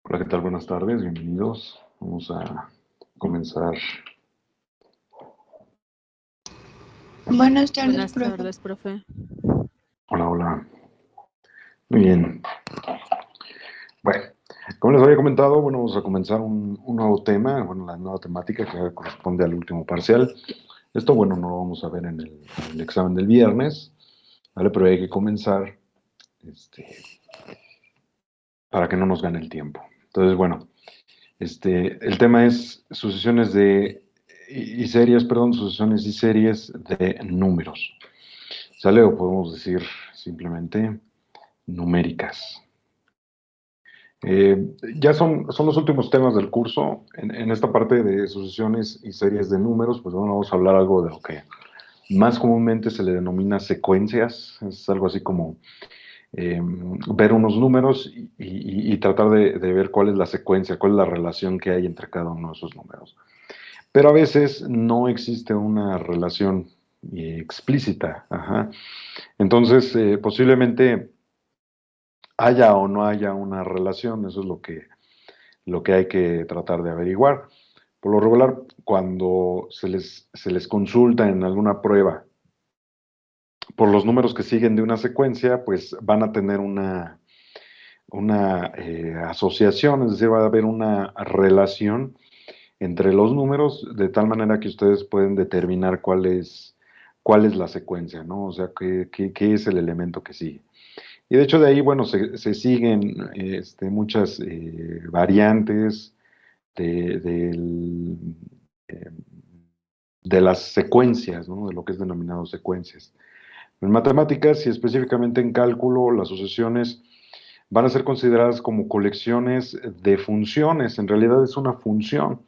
Hola, ¿qué tal? Buenas tardes, bienvenidos. Vamos a comenzar. Buenas tardes, Buenas profe. tardes, profe. Hola, hola. Muy bien. Bueno, como les había comentado, bueno, vamos a comenzar un nuevo tema, bueno, la nueva temática que corresponde al último parcial. Esto, bueno, no lo vamos a ver en el examen del viernes, ¿vale? Pero hay que comenzar este, para que no nos gane el tiempo. Entonces, bueno, el tema es sucesiones y series, perdón, sucesiones y series de números. ¿Sale? O podemos decir simplemente numéricas. Ya son los últimos temas del curso. En esta parte de sucesiones y series de números, pues bueno, vamos a hablar algo de lo que más comúnmente se le denomina secuencias. Es algo así como ver unos números y tratar de ver cuál es la secuencia, cuál es la relación que hay entre cada uno de esos números. Pero a veces no existe una relación explícita. Ajá. Entonces, posiblemente haya o no haya una relación, eso es lo que hay que tratar de averiguar. Por lo regular, cuando se les consulta en alguna prueba por los números que siguen de una secuencia, pues van a tener una asociación, es decir, va a haber una relación entre los números, de tal manera que ustedes pueden determinar cuál es la secuencia, ¿no? O sea, qué es el elemento que sigue. Y de hecho de ahí, bueno, se siguen muchas variantes de, del, eh, de las secuencias, ¿no? De lo que es denominado secuencias. En matemáticas y específicamente en cálculo, las sucesiones van a ser consideradas como colecciones de funciones. En realidad es una función,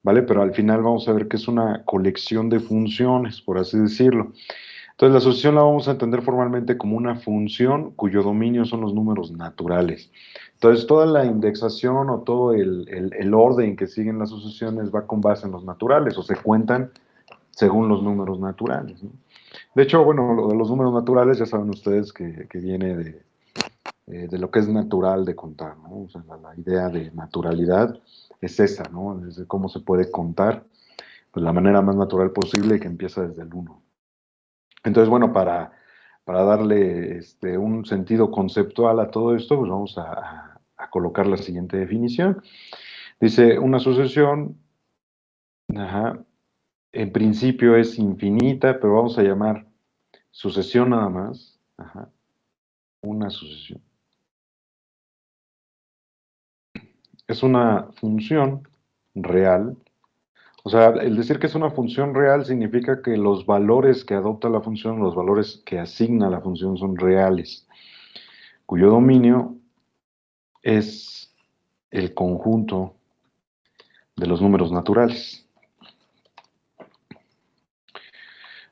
¿vale? Pero al final vamos a ver que es una colección de funciones, por así decirlo. Entonces, la asociación la vamos a entender formalmente como una función cuyo dominio son los números naturales. Entonces, toda la indexación o todo el orden que siguen las asociaciones va con base en los naturales o se cuentan según los números naturales, ¿no? De hecho, bueno, lo de los números naturales ya saben ustedes que viene de lo que es natural de contar, ¿no? O sea, la idea de naturalidad es esa, ¿no? Es de cómo se puede contar, pues la manera más natural posible que empieza desde el uno. Entonces, bueno, para darle un sentido conceptual a todo esto, pues vamos a colocar la siguiente definición. Dice, una sucesión, ajá, en principio es infinita, pero vamos a llamar sucesión nada más, ajá, una sucesión. Es una función real. O sea, el decir que es una función real significa que los valores que adopta la función, los valores que asigna la función son reales, cuyo dominio es el conjunto de los números naturales.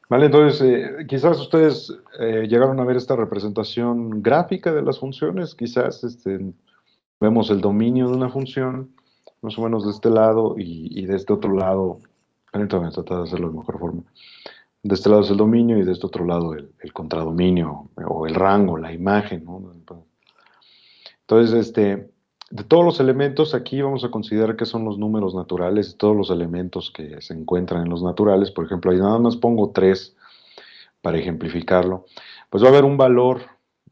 Vale, entonces, quizás ustedes llegaron a ver esta representación gráfica de las funciones, quizás vemos el dominio de una función, más o menos de este lado y de este otro lado, permítanme tratar de hacerlo de mejor forma. De este lado es el dominio y de este otro lado el contradominio o el rango, la imagen, ¿no? Entonces, de todos los elementos, aquí vamos a considerar que son los números naturales, todos los elementos que se encuentran en los naturales. Por ejemplo, ahí nada más pongo 3 para ejemplificarlo. Pues va a haber un valor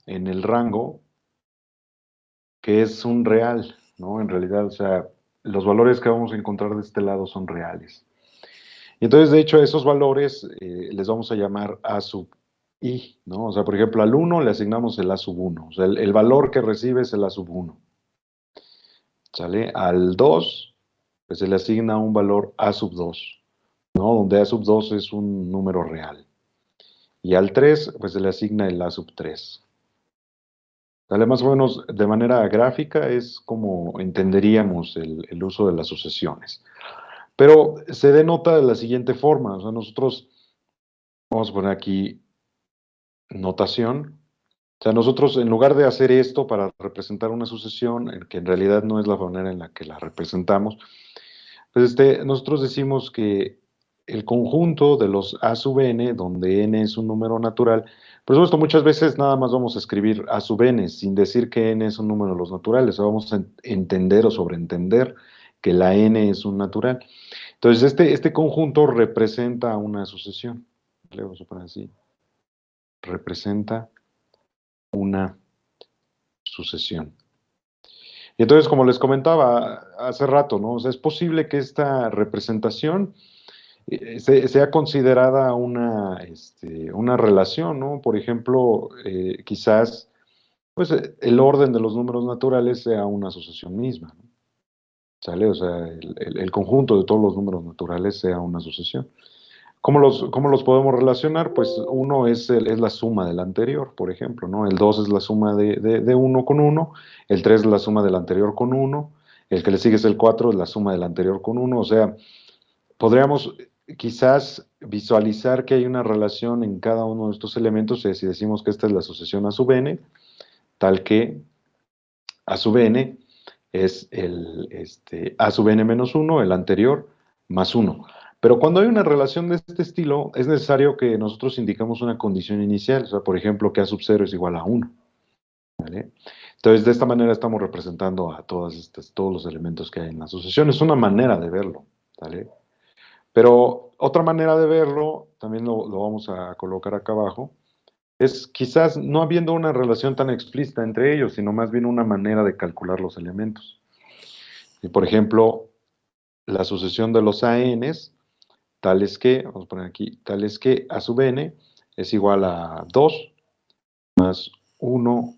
en el rango que es un real, ¿no? En realidad, o sea, los valores que vamos a encontrar de este lado son reales. Y entonces, de hecho, a esos valores les vamos a llamar A sub I, ¿no? O sea, por ejemplo, al 1 le asignamos el A sub 1. O sea, el valor que recibe es el A sub 1. ¿Sale? Al 2, pues se le asigna un valor A sub 2, ¿no? Donde A sub 2 es un número real. Y al 3, pues se le asigna el A sub 3. ¿Sale? Más o menos de manera gráfica es como entenderíamos el uso de las sucesiones. Pero se denota de la siguiente forma. O sea, nosotros vamos a poner aquí notación. O sea, nosotros en lugar de hacer esto para representar una sucesión, que en realidad no es la manera en la que la representamos, pues nosotros decimos que el conjunto de los a sub n, donde n es un número natural. Por supuesto, muchas veces nada más vamos a escribir a sub n, sin decir que n es un número de los naturales. O vamos a entender o sobreentender que la n es un natural. Entonces, este conjunto representa una sucesión. Le vamos a poner así. Representa una sucesión. Y entonces, como les comentaba hace rato, ¿no? O sea, es posible que esta representación sea considerada una relación, ¿no? Por ejemplo, quizás pues, el orden de los números naturales sea una sucesión misma, ¿no? ¿Sale? O sea, el conjunto de todos los números naturales sea una sucesión. ¿Cómo los podemos relacionar? Pues uno es la suma del anterior, por ejemplo, ¿no? El 2 es la suma de 1 con uno, el 3 es la suma del anterior con uno, el que le sigue es el 4 es la suma del anterior con uno. O sea, podríamos quizás visualizar que hay una relación en cada uno de estos elementos, si decimos que esta es la sucesión a sub n, tal que a sub n es a sub n menos 1, el anterior, más 1. Pero cuando hay una relación de este estilo, es necesario que nosotros indiquemos una condición inicial, o sea, por ejemplo, que a sub 0 es igual a 1. ¿Vale? Entonces, de esta manera estamos representando a todos los elementos que hay en la sucesión. Es una manera de verlo. ¿Vale? Pero otra manera de verlo, también lo vamos a colocar acá abajo, es quizás no habiendo una relación tan explícita entre ellos, sino más bien una manera de calcular los elementos. Y por ejemplo, la sucesión de los ANs, tales que, vamos a poner aquí, tales que a sub n es igual a 2 más 1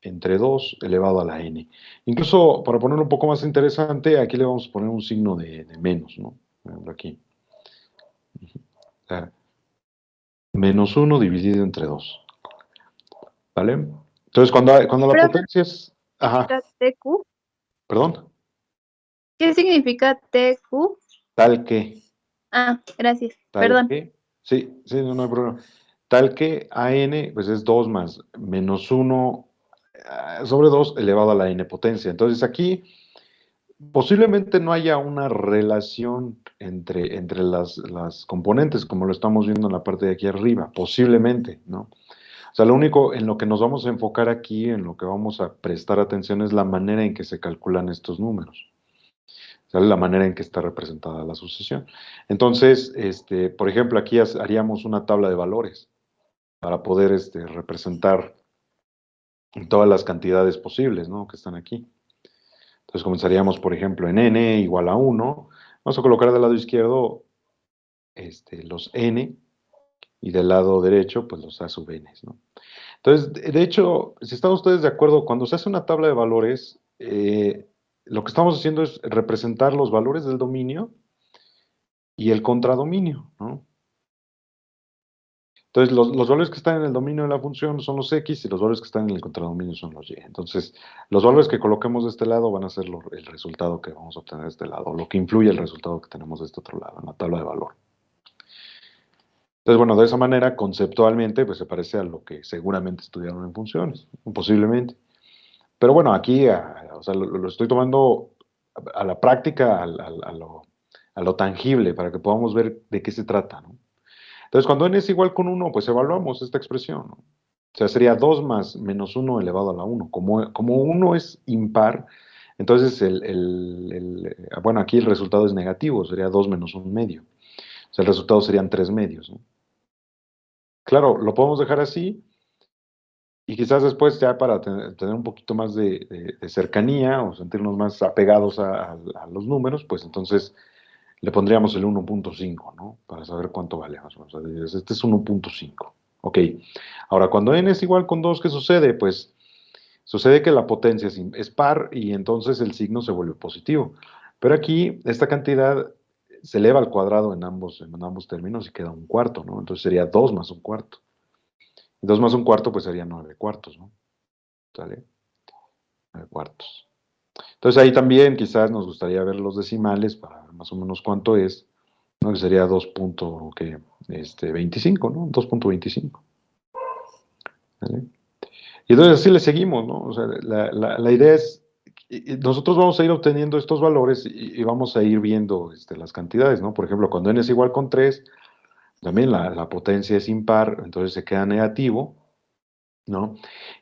entre 2 elevado a la n. Incluso, para ponerlo un poco más interesante, aquí le vamos a poner un signo de menos, ¿no? Por ejemplo, aquí. O sea, menos 1 dividido entre 2. ¿Vale? Entonces, cuando la Profe, potencia es... ¿qué Ajá, significa TQ? perdón. ¿Qué significa TQ? Tal que, Ah, gracias. tal Perdón. que... Sí, sí, no hay problema. Tal que a n, pues es 2 más menos 1 sobre 2 elevado a la n potencia. Entonces, aquí posiblemente no haya una relación entre las componentes, como lo estamos viendo en la parte de aquí arriba. Posiblemente, ¿no? O sea, lo único en lo que nos vamos a enfocar aquí, en lo que vamos a prestar atención, es la manera en que se calculan estos números. ¿Sale? La manera en que está representada la sucesión. Entonces, por ejemplo, aquí haríamos una tabla de valores para poder representar todas las cantidades posibles, ¿no? Que están aquí. Entonces comenzaríamos, por ejemplo, en n igual a 1. Vamos a colocar del lado izquierdo los n y del lado derecho, pues los a sub n, ¿no? Entonces, de hecho, si están ustedes de acuerdo, cuando se hace una tabla de valores, lo que estamos haciendo es representar los valores del dominio y el contradominio, ¿no? Entonces, los valores que están en el dominio de la función son los x y los valores que están en el contradominio son los y. Entonces, los valores que coloquemos de este lado van a ser el resultado que vamos a obtener de este lado, lo que influye el resultado que tenemos de este otro lado, en la tabla de valor. Entonces, bueno, de esa manera, conceptualmente, pues se parece a lo que seguramente estudiaron en funciones, posiblemente. Pero bueno, aquí, o sea, lo estoy tomando a la práctica, a lo tangible, para que podamos ver de qué se trata, ¿no? Entonces, cuando n es igual con 1, pues evaluamos esta expresión, ¿no? O sea, sería 2 más menos 1 elevado a la 1. Como 1 es impar, entonces, bueno, aquí el resultado es negativo, sería 2 menos 1 medio. O sea, el resultado serían 3 medios, ¿no? Claro, lo podemos dejar así, y quizás después ya para tener un poquito más de cercanía o sentirnos más apegados a los números, pues entonces le pondríamos el 1.5, ¿no? Para saber cuánto vale más o menos. O sea, este es 1.5. Ok. Ahora, cuando n es igual con 2, ¿qué sucede? Pues sucede que la potencia es par y entonces el signo se vuelve positivo. Pero aquí esta cantidad se eleva al cuadrado en ambos términos y queda un cuarto, ¿no? Entonces sería 2 más un cuarto. 2 más un cuarto, pues sería 9 cuartos, ¿no? ¿Sale? 9 cuartos. Entonces ahí también quizás nos gustaría ver los decimales para ver más o menos cuánto es, ¿no? Que sería 2.25, ¿no? 2.25. ¿Vale? Y entonces así le seguimos, ¿no? O sea, la idea es y nosotros vamos a ir obteniendo estos valores y vamos a ir viendo las cantidades, ¿no? Por ejemplo, cuando n es igual con 3, también la potencia es impar, entonces se queda negativo, ¿no?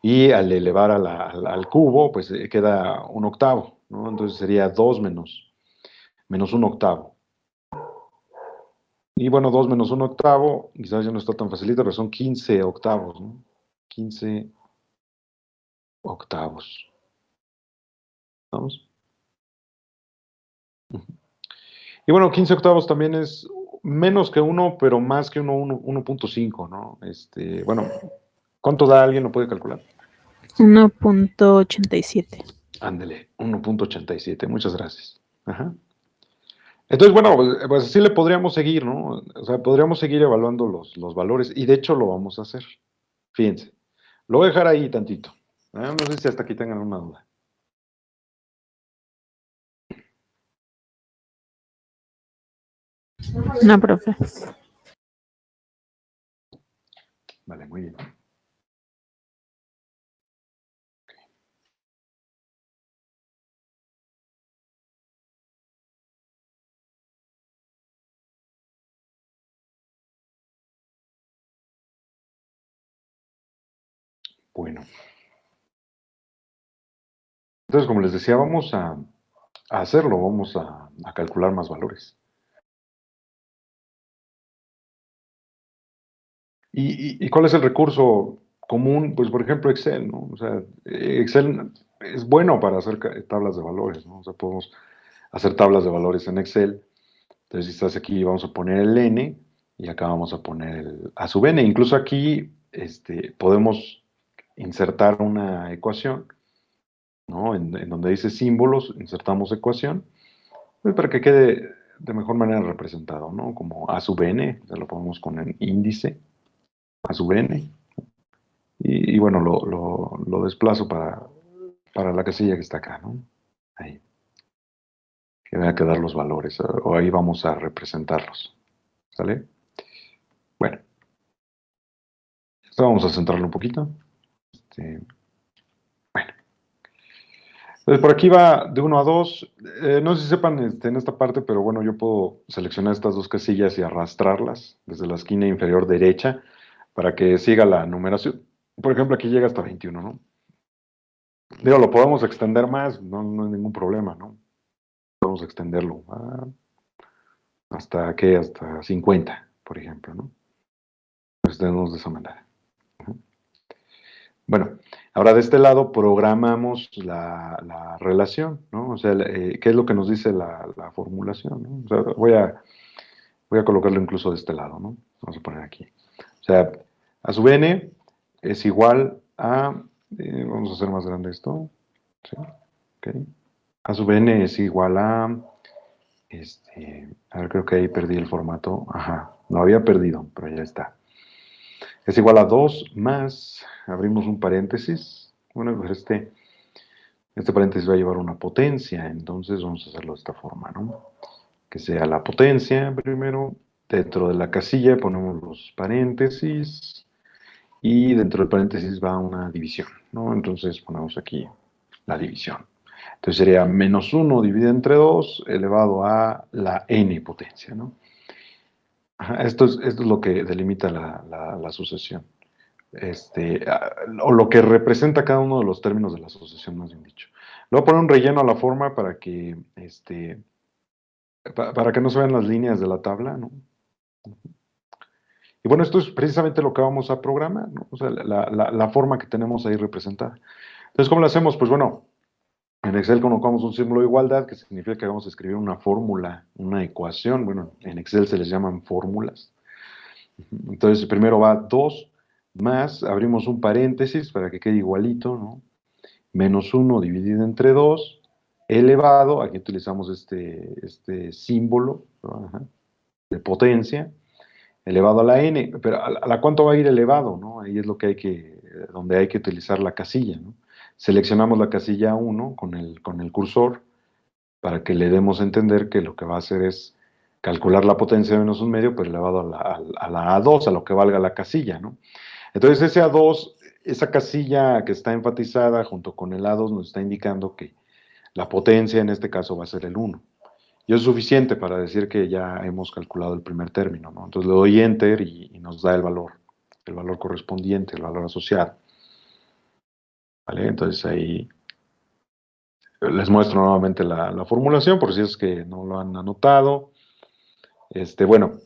Y al elevar al cubo, pues queda un octavo, ¿no? Entonces sería 2 menos un octavo. Y bueno, 2 menos un octavo, quizás ya no está tan facilito, pero son 15 octavos, ¿no? 15 octavos. ¿Vamos? Y bueno, 15 octavos también es menos que 1, pero más que 1.5, ¿no? Bueno, ¿cuánto da? ¿Alguien lo puede calcular? 1.87. Ándele, 1.87, muchas gracias. Ajá. Entonces, bueno, pues así le podríamos seguir, ¿no? O sea, podríamos seguir evaluando los valores y de hecho lo vamos a hacer. Fíjense, lo voy a dejar ahí tantito. No sé si hasta aquí tengan una duda. No, profe. Vale, muy bien. Bueno. Entonces, como les decía, vamos a hacerlo, vamos a calcular más valores. ¿Y cuál es el recurso común? Pues, por ejemplo, Excel, ¿no? O sea, Excel es bueno para hacer tablas de valores, ¿no? O sea, podemos hacer tablas de valores en Excel. Entonces, si estás aquí, vamos a poner el n y acá vamos a poner el a sub n. Incluso aquí podemos insertar una ecuación, ¿no? En donde dice símbolos, insertamos ecuación, pues para que quede de mejor manera representado, ¿no? Como a sub n, ya lo ponemos con el índice a sub n. Y bueno, lo desplazo para la casilla que está acá, ¿no? Ahí. Que van a quedar los valores, o ahí vamos a representarlos. ¿Sale? Bueno, esto vamos a centrarlo un poquito. Bueno. Entonces, por aquí va de 1 a 2. No sé si sepan en esta parte, pero bueno, yo puedo seleccionar estas dos casillas y arrastrarlas desde la esquina inferior derecha para que siga la numeración. Por ejemplo, aquí llega hasta 21, ¿no? Digo, lo podemos extender más, no hay ningún problema, ¿no? Podemos extenderlo hasta 50, por ejemplo, ¿no? Lo extendemos de esa manera. Bueno, ahora de este lado programamos la relación, ¿no? O sea, ¿qué es lo que nos dice la formulación, ¿no? O sea, voy a colocarlo incluso de este lado, ¿no? Vamos a poner aquí. O sea, a sub n es igual a, vamos a hacer más grande esto, ¿sí? Okay. A sub n es igual a ver, creo que ahí perdí el formato. Ajá, lo había perdido, pero ya está. Es igual a 2 más, abrimos un paréntesis. Bueno, pues este paréntesis va a llevar una potencia, entonces vamos a hacerlo de esta forma, ¿no? Que sea la potencia primero, dentro de la casilla ponemos los paréntesis y dentro del paréntesis va una división, ¿no? Entonces ponemos aquí la división. Entonces sería menos 1 dividido entre 2 elevado a la n potencia, ¿no? Esto es lo que delimita la sucesión. O lo que representa cada uno de los términos de la asociación, más bien dicho. Le voy a poner un relleno a la forma para que no se vean las líneas de la tabla, ¿no? Y bueno, esto es precisamente lo que vamos a programar, ¿no? O sea, la forma que tenemos ahí representada. Entonces, ¿cómo lo hacemos? Pues bueno, en Excel colocamos un símbolo de igualdad, que significa que vamos a escribir una fórmula, una ecuación. Bueno, en Excel se les llaman fórmulas. Entonces, primero va 2 más, abrimos un paréntesis para que quede igualito, ¿no? Menos 1 dividido entre 2, elevado, aquí utilizamos este símbolo, ¿no? Ajá, de potencia, elevado a la n, pero a la cuánto va a ir elevado, ¿no? Ahí es lo que donde hay que utilizar la casilla, ¿no? Seleccionamos la casilla 1 con el cursor para que le demos a entender que lo que va a hacer es calcular la potencia de menos un medio, pero elevado a la A2, a lo que valga la casilla, ¿no? Entonces ese A2, esa casilla que está enfatizada junto con el A2 nos está indicando que La potencia en este caso va a ser el 1. Y eso es suficiente para decir que ya hemos calculado el primer término, ¿no? Entonces le doy Enter y nos da el valor correspondiente, el valor asociado. ¿Vale? Entonces ahí les muestro nuevamente la formulación por si es que no lo han anotado. Bueno,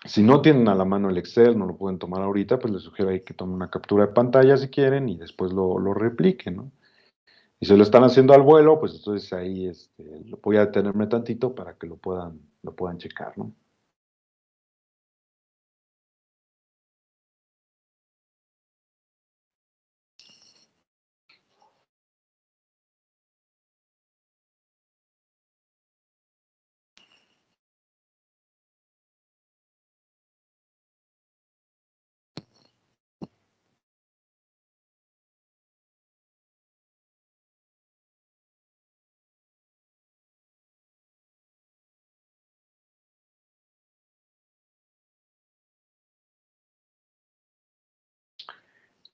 si no tienen a la mano el Excel, no lo pueden tomar ahorita, pues les sugiero ahí que tomen una captura de pantalla si quieren y después lo repliquen, ¿no? Y si lo están haciendo al vuelo, pues entonces ahí lo voy a detenerme tantito para que lo puedan checar, ¿no?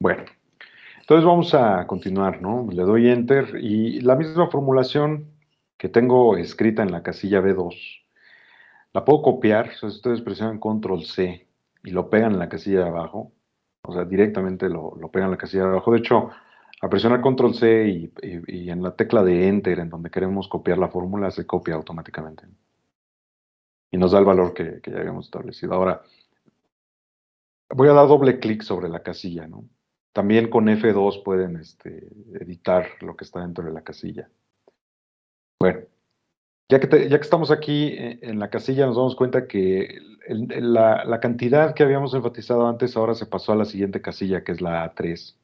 Bueno, entonces vamos a continuar, ¿no? Le doy Enter y la misma formulación que tengo escrita en la casilla B2, la puedo copiar. O sea, si ustedes presionan Control C y lo pegan en la casilla de abajo, o sea, directamente lo pegan en la casilla de abajo. De hecho, a presionar Control C y en la tecla de Enter, en donde queremos copiar la fórmula, se copia automáticamente. Y nos da el valor que ya habíamos establecido. Ahora, voy a dar doble clic sobre la casilla, ¿no? También con F2 pueden editar lo que está dentro de la casilla. Bueno, ya que estamos aquí en la casilla, nos damos cuenta que la cantidad que habíamos enfatizado antes ahora se pasó a la siguiente casilla, que es la A3.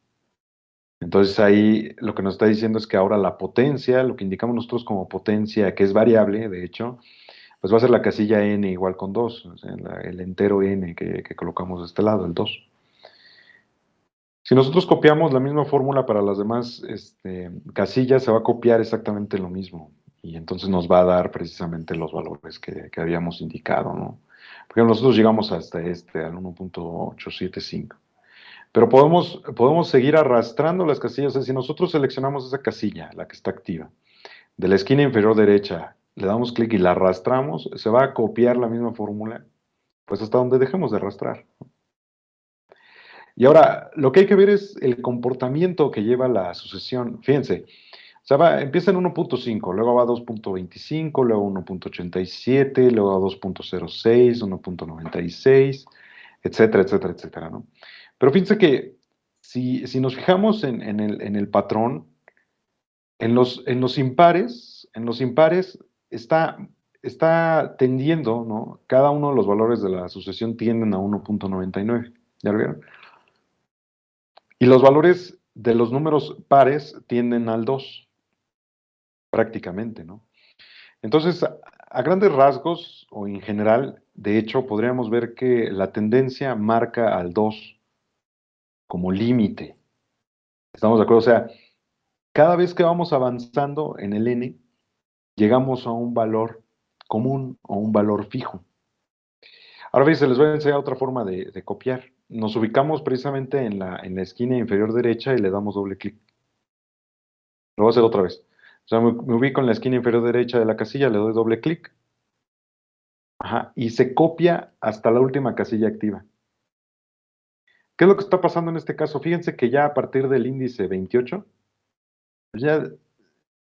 Entonces ahí lo que nos está diciendo es que ahora la potencia, lo que indicamos nosotros como potencia, que es variable, de hecho, pues va a ser la casilla n igual con 2, o sea, el entero n que colocamos de este lado, el 2. Si nosotros copiamos la misma fórmula para las demás casillas, se va a copiar exactamente lo mismo. Y entonces nos va a dar precisamente los valores que habíamos indicado, ¿no? Porque nosotros llegamos hasta al 1.875. Pero podemos seguir arrastrando las casillas. O sea, si nosotros seleccionamos esa casilla, la que está activa, de la esquina inferior derecha, le damos clic y la arrastramos, se va a copiar la misma fórmula, pues hasta donde dejemos de arrastrar. Y ahora, lo que hay que ver es el comportamiento que lleva la sucesión. Fíjense, o sea, empieza en 1.5, luego va a 2.25, luego 1.87, luego a 2.06, 1.96, etcétera, etcétera, etcétera, ¿no? Pero fíjense que si nos fijamos en el patrón, en los impares está tendiendo, ¿no? Cada uno de los valores de la sucesión tienden a 1.99. ¿Ya lo vieron? Y los valores de los números pares tienden al 2, prácticamente, ¿no? Entonces, a grandes rasgos o en general, de hecho, podríamos ver que la tendencia marca al 2 como límite. ¿Estamos de acuerdo? O sea, cada vez que vamos avanzando en el n, llegamos a un valor común o un valor fijo. Ahora bien, se les voy a enseñar otra forma de copiar. Nos ubicamos precisamente en la esquina inferior derecha y le damos doble clic. Lo voy a hacer otra vez. O sea, me ubico en la esquina inferior derecha de la casilla, le doy doble clic. Ajá, y se copia hasta la última casilla activa. ¿Qué es lo que está pasando en este caso? Fíjense que ya a partir del índice 28, pues ya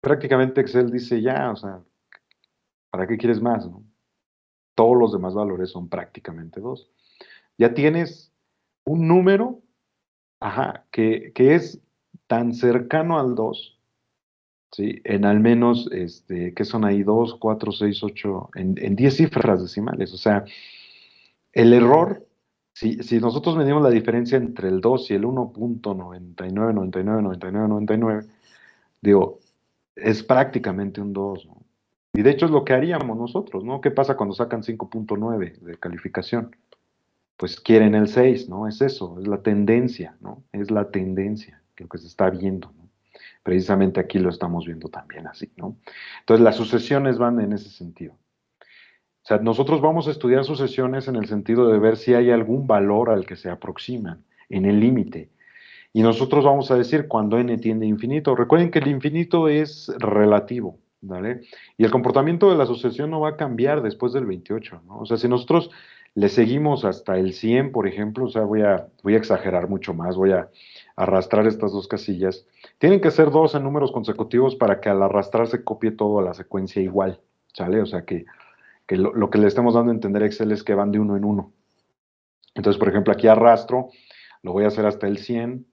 prácticamente Excel dice ya, o sea, ¿para qué quieres más, no? Todos los demás valores son prácticamente 2. Ya tienes un número, ajá, que es tan cercano al 2, ¿sí? En al menos, ¿qué son ahí? 2, 4, 6, 8, en 10 cifras decimales. O sea, el error, si nosotros medimos la diferencia entre el 2 y el 1.99999999, digo, es prácticamente un 2, ¿no? Y de hecho es lo que haríamos nosotros, ¿no? ¿Qué pasa cuando sacan 5.9 de calificación? Pues quieren el 6, ¿no? Es eso, es la tendencia, ¿no? Es la tendencia, lo que se está viendo, ¿no? Precisamente aquí lo estamos viendo también así, ¿no? Entonces las sucesiones van en ese sentido. O sea, nosotros vamos a estudiar sucesiones en el sentido de ver si hay algún valor al que se aproximan en el límite. Y nosotros vamos a decir cuando n tiende a infinito. Recuerden que el infinito es relativo, ¿vale? Y el comportamiento de la asociación no va a cambiar después del 28, ¿no? O sea, si nosotros le seguimos hasta el 100, por ejemplo, o sea, voy a exagerar mucho más, voy a arrastrar estas dos casillas. Tienen que ser dos en números consecutivos para que al arrastrar se copie todo a la secuencia igual, ¿sale? O sea, que lo que le estemos dando a entender a Excel es que van de uno en uno. Entonces, por ejemplo, aquí arrastro, lo voy a hacer hasta el 100,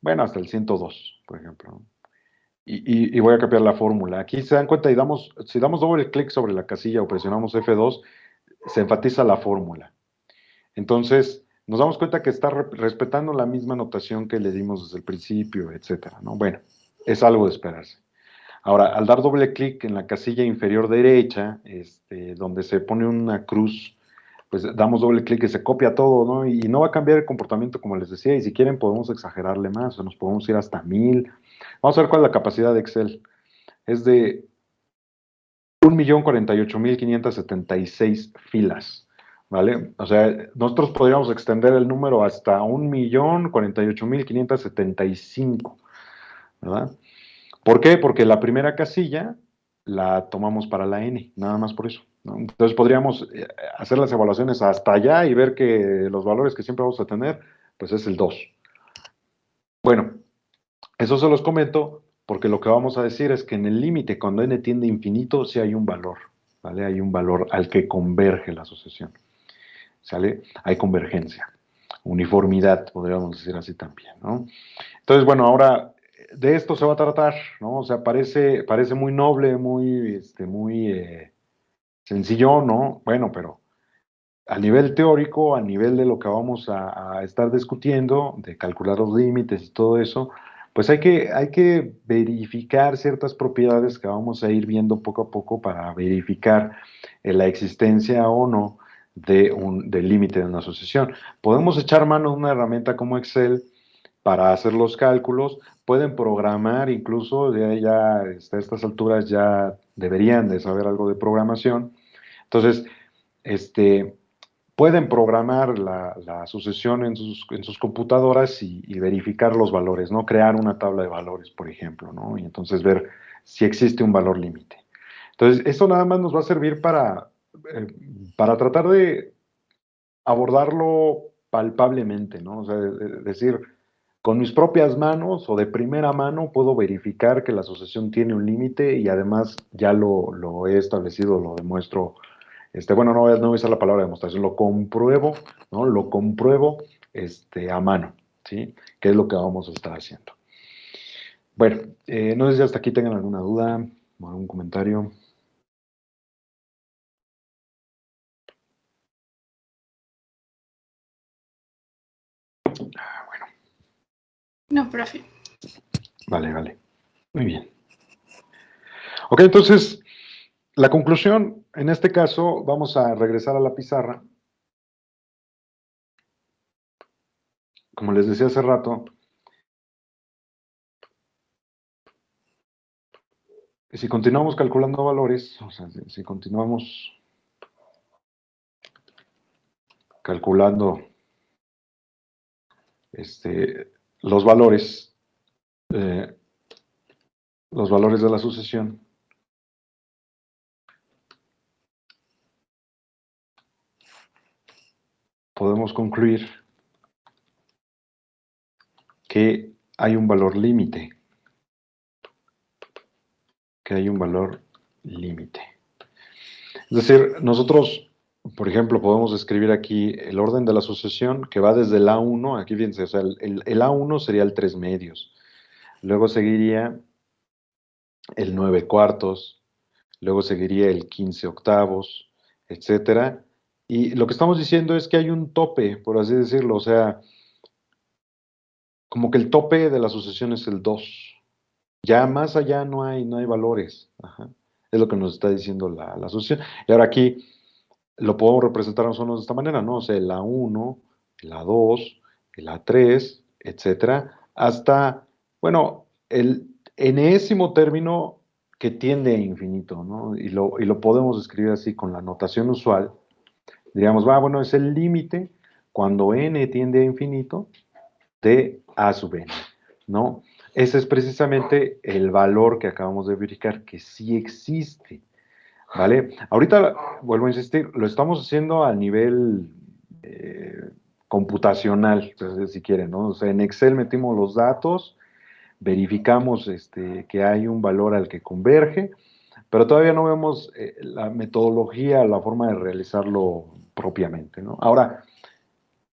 bueno, hasta el 102, por ejemplo, ¿no? Y voy a cambiar la fórmula. Aquí se dan cuenta y si damos doble clic sobre la casilla o presionamos F2, se enfatiza la fórmula. Entonces, nos damos cuenta que está respetando la misma notación que le dimos desde el principio, etcétera, ¿no? Bueno, es algo de esperarse. Ahora, al dar doble clic en la casilla inferior derecha, donde se pone una cruz, pues damos doble clic y se copia todo, ¿no? Y no va a cambiar el comportamiento, como les decía, y si quieren podemos exagerarle más, o nos podemos ir hasta 1000. Vamos a ver cuál es la capacidad de Excel. Es de 1.048.576 filas, ¿vale? O sea, nosotros podríamos extender el número hasta 1.048.575, ¿verdad? ¿Por qué? Porque la primera casilla la tomamos para la n, nada más por eso, ¿no? Entonces podríamos hacer las evaluaciones hasta allá y ver que los valores que siempre vamos a tener, pues es el 2. Bueno, eso se los comento porque lo que vamos a decir es que en el límite, cuando n tiende a infinito, sí hay un valor, ¿vale? Hay un valor al que converge la asociación, ¿sale? Hay convergencia, uniformidad, podríamos decir así también, ¿no? Entonces, bueno, ahora de esto se va a tratar, ¿no? O sea, parece muy noble, muy sencillo, ¿no? Bueno, pero a nivel teórico, a nivel de lo que vamos a estar discutiendo, de calcular los límites y todo eso, pues hay que verificar ciertas propiedades que vamos a ir viendo poco a poco para verificar la existencia o no del límite de una asociación. Podemos echar mano de una herramienta como Excel para hacer los cálculos, pueden programar incluso, a estas alturas ya deberían de saber algo de programación. Entonces, este, pueden programar la sucesión en sus computadoras y verificar los valores, ¿no? Crear una tabla de valores, por ejemplo, ¿no? Y entonces ver si existe un valor límite. Entonces, esto nada más nos va a servir eh, para tratar de abordarlo palpablemente, ¿no? O sea, decir, con mis propias manos o de primera mano puedo verificar que la asociación tiene un límite y además ya lo he establecido, lo demuestro. Bueno, no voy a usar la palabra demostración, lo compruebo, ¿no? Lo compruebo a mano, ¿sí? ¿Qué es lo que vamos a estar haciendo? Bueno, no sé si hasta aquí tengan alguna duda, algún comentario. Bueno. No, profe. Vale. Muy bien. Ok, entonces, la conclusión, en este caso, vamos a regresar a la pizarra. Como les decía hace rato, si continuamos calculando valores, o sea, si continuamos calculando los valores, eh, los valores de la sucesión, podemos concluir que hay un valor límite, Es decir, nosotros, por ejemplo, podemos escribir aquí el orden de la sucesión que va desde el A1, aquí fíjense, o sea, el A1 sería el 3 medios, luego seguiría el 9 cuartos, luego seguiría el 15 octavos, etcétera. Y lo que estamos diciendo es que hay un tope, por así decirlo, o sea, como que el tope de la sucesión es el 2. Ya más allá no hay valores. Ajá. Es lo que nos está diciendo la sucesión. Y ahora aquí lo podemos representar nosotros de esta manera, ¿no? O sea, el A1, el A2, el A3, etcétera, hasta, bueno, el enésimo término que tiende a infinito, ¿no? Y lo podemos escribir así con la notación usual. Diríamos, bueno, es el límite cuando n tiende a infinito de A sub n, ¿no? Ese es precisamente el valor que acabamos de verificar, que sí existe, ¿vale? Ahorita, vuelvo a insistir, lo estamos haciendo a nivel computacional, entonces, si quieren, ¿no? O sea, en Excel metimos los datos, verificamos que hay un valor al que converge, pero todavía no vemos la metodología, la forma de realizarlo propiamente, ¿no? Ahora,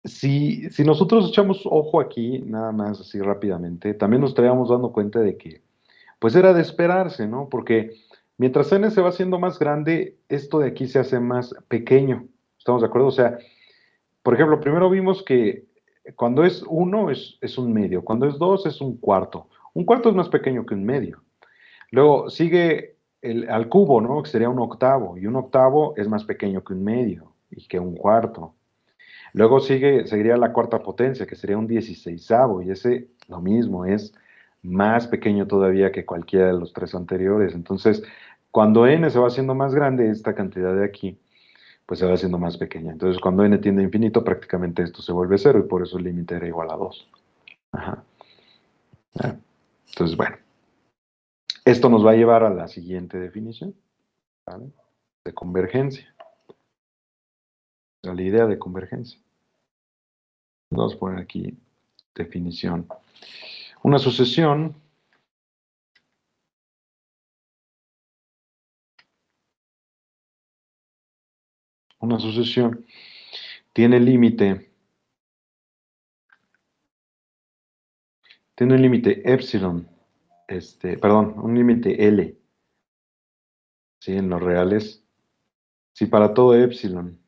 si nosotros echamos ojo aquí, nada más así rápidamente, también nos estaríamos dando cuenta de que, pues era de esperarse, ¿no? Porque mientras n se va haciendo más grande, esto de aquí se hace más pequeño. ¿Estamos de acuerdo? O sea, por ejemplo, primero vimos que cuando es 1 es un medio, cuando es 2 es un cuarto. Un cuarto es más pequeño que un medio. Luego sigue al cubo, ¿no? Que sería un octavo, y un octavo es más pequeño que un medio y que un cuarto. Luego seguiría la cuarta potencia, que sería un dieciseisavo, y ese lo mismo, es más pequeño todavía que cualquiera de los tres anteriores. Entonces, cuando n se va haciendo más grande, esta cantidad de aquí, pues se va haciendo más pequeña. Entonces, cuando n tiende a infinito, prácticamente esto se vuelve cero, y por eso el límite era igual a 2. Ajá. Entonces, bueno, esto nos va a llevar a la siguiente definición, ¿vale? De convergencia, a la idea de convergencia. Vamos a poner aquí definición. Una sucesión tiene un límite epsilon, perdón, un límite L, ¿sí? En los reales, si para todo epsilon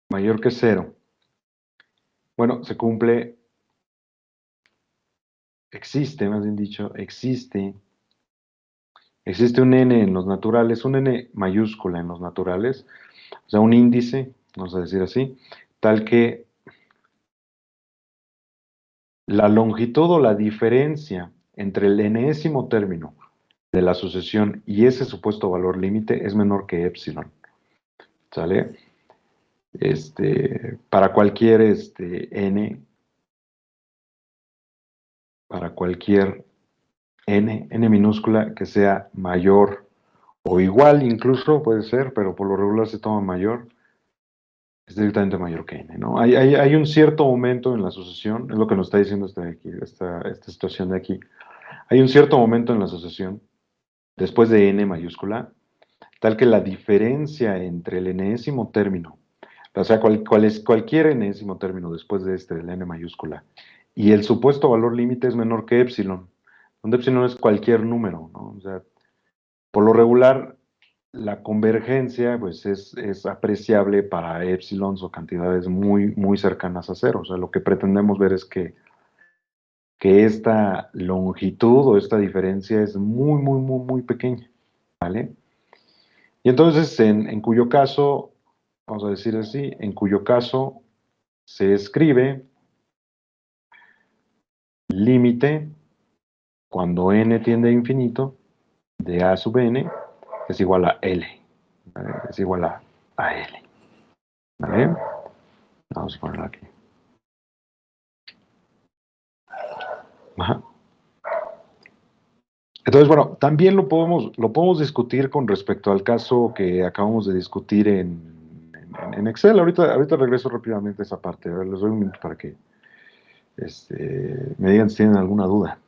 mayor que 0, bueno, existe, más bien dicho, existe un n en los naturales, un n mayúscula en los naturales, o sea, un índice, vamos a decir así, tal que la longitud o la diferencia entre el enésimo término de la sucesión y ese supuesto valor límite es menor que epsilon, ¿sale? Para cualquier n, para cualquier n minúscula que sea mayor o igual incluso, puede ser, pero por lo regular se toma mayor, es directamente mayor que n, ¿no? Hay un cierto momento en la sucesión, es lo que nos está diciendo esta situación de aquí. Hay un cierto momento en la sucesión, después de n mayúscula, tal que la diferencia entre el enésimo término, o sea, cualquier enésimo término después de del n mayúscula, y el supuesto valor límite es menor que epsilon, donde epsilon es cualquier número, ¿no? O sea, por lo regular, la convergencia pues es apreciable para épsilons o cantidades muy, muy cercanas a cero. O sea, lo que pretendemos ver es que esta longitud o esta diferencia es muy, muy, muy, muy pequeña, ¿vale? Y entonces, en cuyo caso, vamos a decir así, en cuyo caso se escribe límite cuando n tiende a infinito de a sub n es igual a L, ¿vale? Es igual a L, ¿vale? Vamos a ponerlo aquí. Ajá. Entonces, bueno, también lo podemos discutir con respecto al caso que acabamos de discutir en Excel. Ahorita regreso rápidamente a esa parte. A ver, les doy un minuto para que me digan si tienen alguna duda.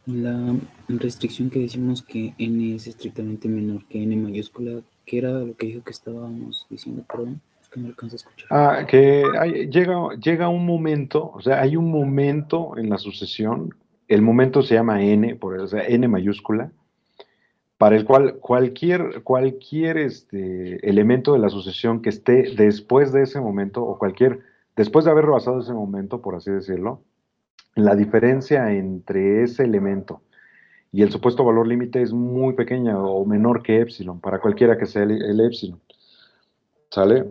La restricción que decimos que n es estrictamente menor que n mayúscula, ¿qué era lo que dijo que estábamos diciendo? Perdón, es que no alcanzo a escuchar. Llega un momento, o sea, hay un momento en la sucesión, el momento se llama n, o sea, n mayúscula, para el cual cualquier elemento de la sucesión que esté después de ese momento, o después de haber rebasado ese momento, por así decirlo, la diferencia entre ese elemento y el supuesto valor límite es muy pequeña o menor que epsilon, para cualquiera que sea el epsilon, ¿sale?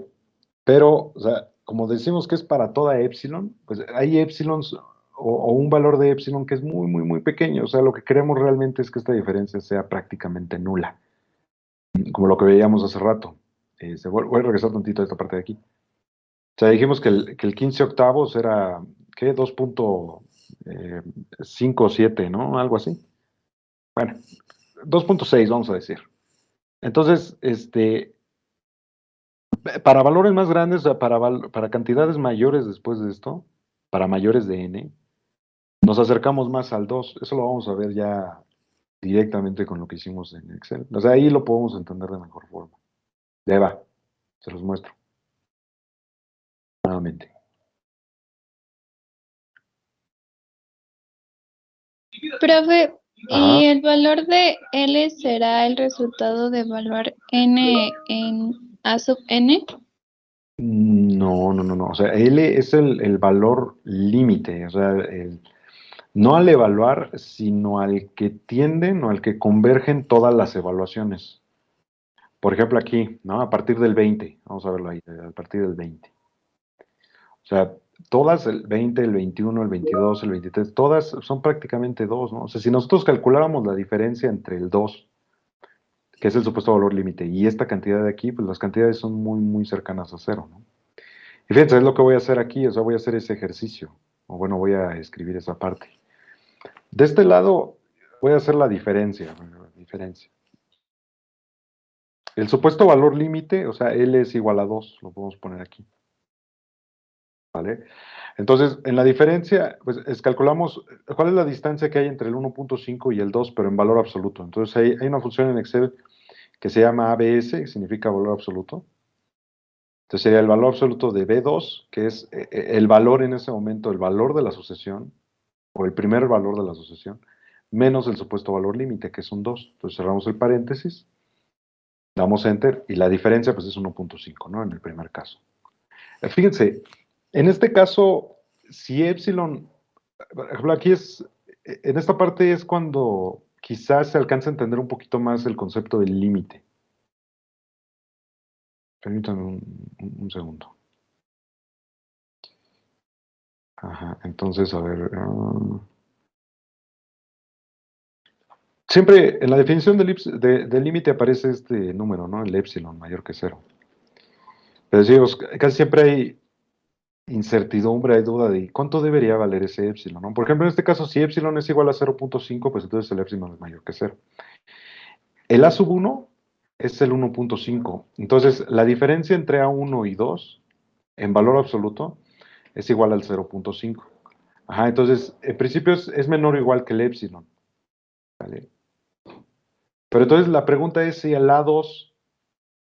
Pero, o sea, como decimos que es para toda epsilon, pues hay epsilons o un valor de epsilon que es muy, muy, muy pequeño. O sea, lo que queremos realmente es que esta diferencia sea prácticamente nula, como lo que veíamos hace rato. Voy a regresar tantito a esta parte de aquí. O sea, dijimos que el 15 octavos era, ¿qué? 2.57, ¿no? Algo así. Bueno, 2.6 vamos a decir. Entonces, para valores más grandes, o sea, para cantidades mayores después de esto, para mayores de n, nos acercamos más al 2. Eso lo vamos a ver ya directamente con lo que hicimos en Excel. O sea, ahí lo podemos entender de mejor forma. Ya va, se los muestro nuevamente. Profe, Ajá. ¿y el valor de L será el resultado de evaluar N en A sub N? No, no, no, no. O sea, L es el valor límite. O sea, no al evaluar, sino al que tienden o al que convergen todas las evaluaciones. Por ejemplo, aquí, ¿no? A partir del 20. Vamos a verlo ahí, a partir del 20. O sea, todas, el 20, el 21, el 22, el 23, todas son prácticamente 2, ¿no? O sea, si nosotros calculáramos la diferencia entre el 2, que es el supuesto valor límite, y esta cantidad de aquí, pues las cantidades son muy, muy cercanas a cero, ¿no? Y fíjense, es lo que voy a hacer aquí, o sea, voy a hacer ese ejercicio, o bueno, voy a escribir esa parte. De este lado, voy a hacer la diferencia, El supuesto valor límite, o sea, L es igual a 2, lo podemos poner aquí, ¿vale? Entonces, en la diferencia, pues calculamos cuál es la distancia que hay entre el 1.5 y el 2, pero en valor absoluto. Entonces, hay una función en Excel que se llama ABS, que significa valor absoluto. Entonces, sería el valor absoluto de B2, que es el valor en ese momento, el valor de la sucesión, o el primer valor de la sucesión, menos el supuesto valor límite, que es un 2. Entonces, cerramos el paréntesis, damos Enter, y la diferencia, pues, es 1.5, ¿no? En el primer caso. Fíjense, en este caso, si epsilon, por ejemplo, aquí en esta parte es cuando quizás se alcanza a entender un poquito más el concepto del límite. Permítanme un segundo. Ajá, entonces, a ver. Siempre en la definición del límite aparece este número, ¿no? El epsilon mayor que cero. Pero decimos, casi siempre hay incertidumbre, hay duda de cuánto debería valer ese epsilon, ¿no? Por ejemplo, en este caso, si epsilon es igual a 0.5, pues entonces el epsilon es mayor que cero. El A sub 1 es el 1.5. Entonces, la diferencia entre A1 y 2 en valor absoluto es igual al 0.5. Ajá, entonces, en principio es menor o igual que el epsilon. ¿Vale? Pero entonces la pregunta es si el A2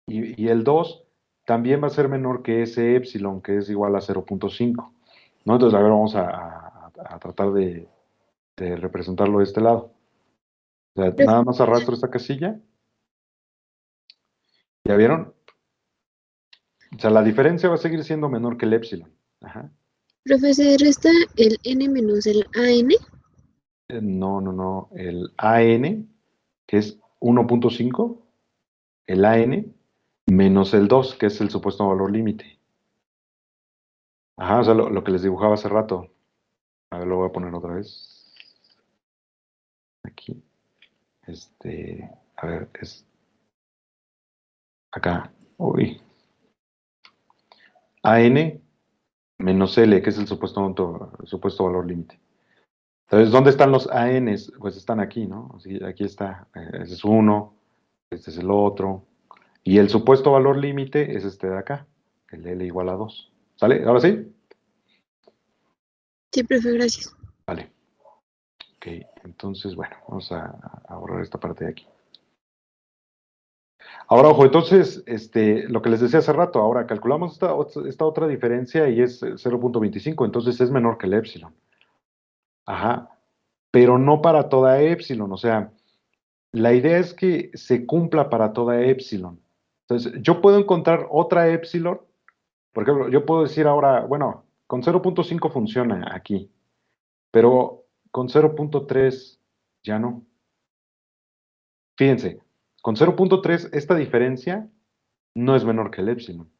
y el 2 también va a ser menor que ese epsilon, que es igual a 0.5. ¿No? Entonces, a ver, vamos a tratar de representarlo de este lado. O sea, nada más arrastro esta casilla. ¿Ya vieron? O sea, la diferencia va a seguir siendo menor que el epsilon. Ajá. Profe, ¿se resta el n menos el an? No, no, no. El AN, que es 1.5, el AN, menos el 2, que es el supuesto valor límite. Ajá, o sea, lo que les dibujaba hace rato. A ver, lo voy a poner otra vez. Aquí. A ver, es acá. Uy. AN menos L, que es el supuesto valor límite. Entonces, ¿dónde están los ANs? Pues están aquí, ¿no? Así, aquí está. Ese es uno, este es el otro. Y el supuesto valor límite es este de acá, el L igual a 2. ¿Sale? ¿Ahora sí? Sí, profe, gracias. Vale. Ok, entonces, bueno, vamos a borrar esta parte de aquí. Ahora, ojo, entonces, lo que les decía hace rato, ahora calculamos esta otra diferencia y es 0.25, entonces es menor que el epsilon. Ajá, pero no para toda epsilon, o sea, la idea es que se cumpla para toda epsilon. Entonces, yo puedo encontrar otra epsilon, por ejemplo, yo puedo decir ahora, bueno, con 0.5 funciona aquí, pero con 0.3 ya no. Fíjense, con 0.3 esta diferencia no es menor que el epsilon,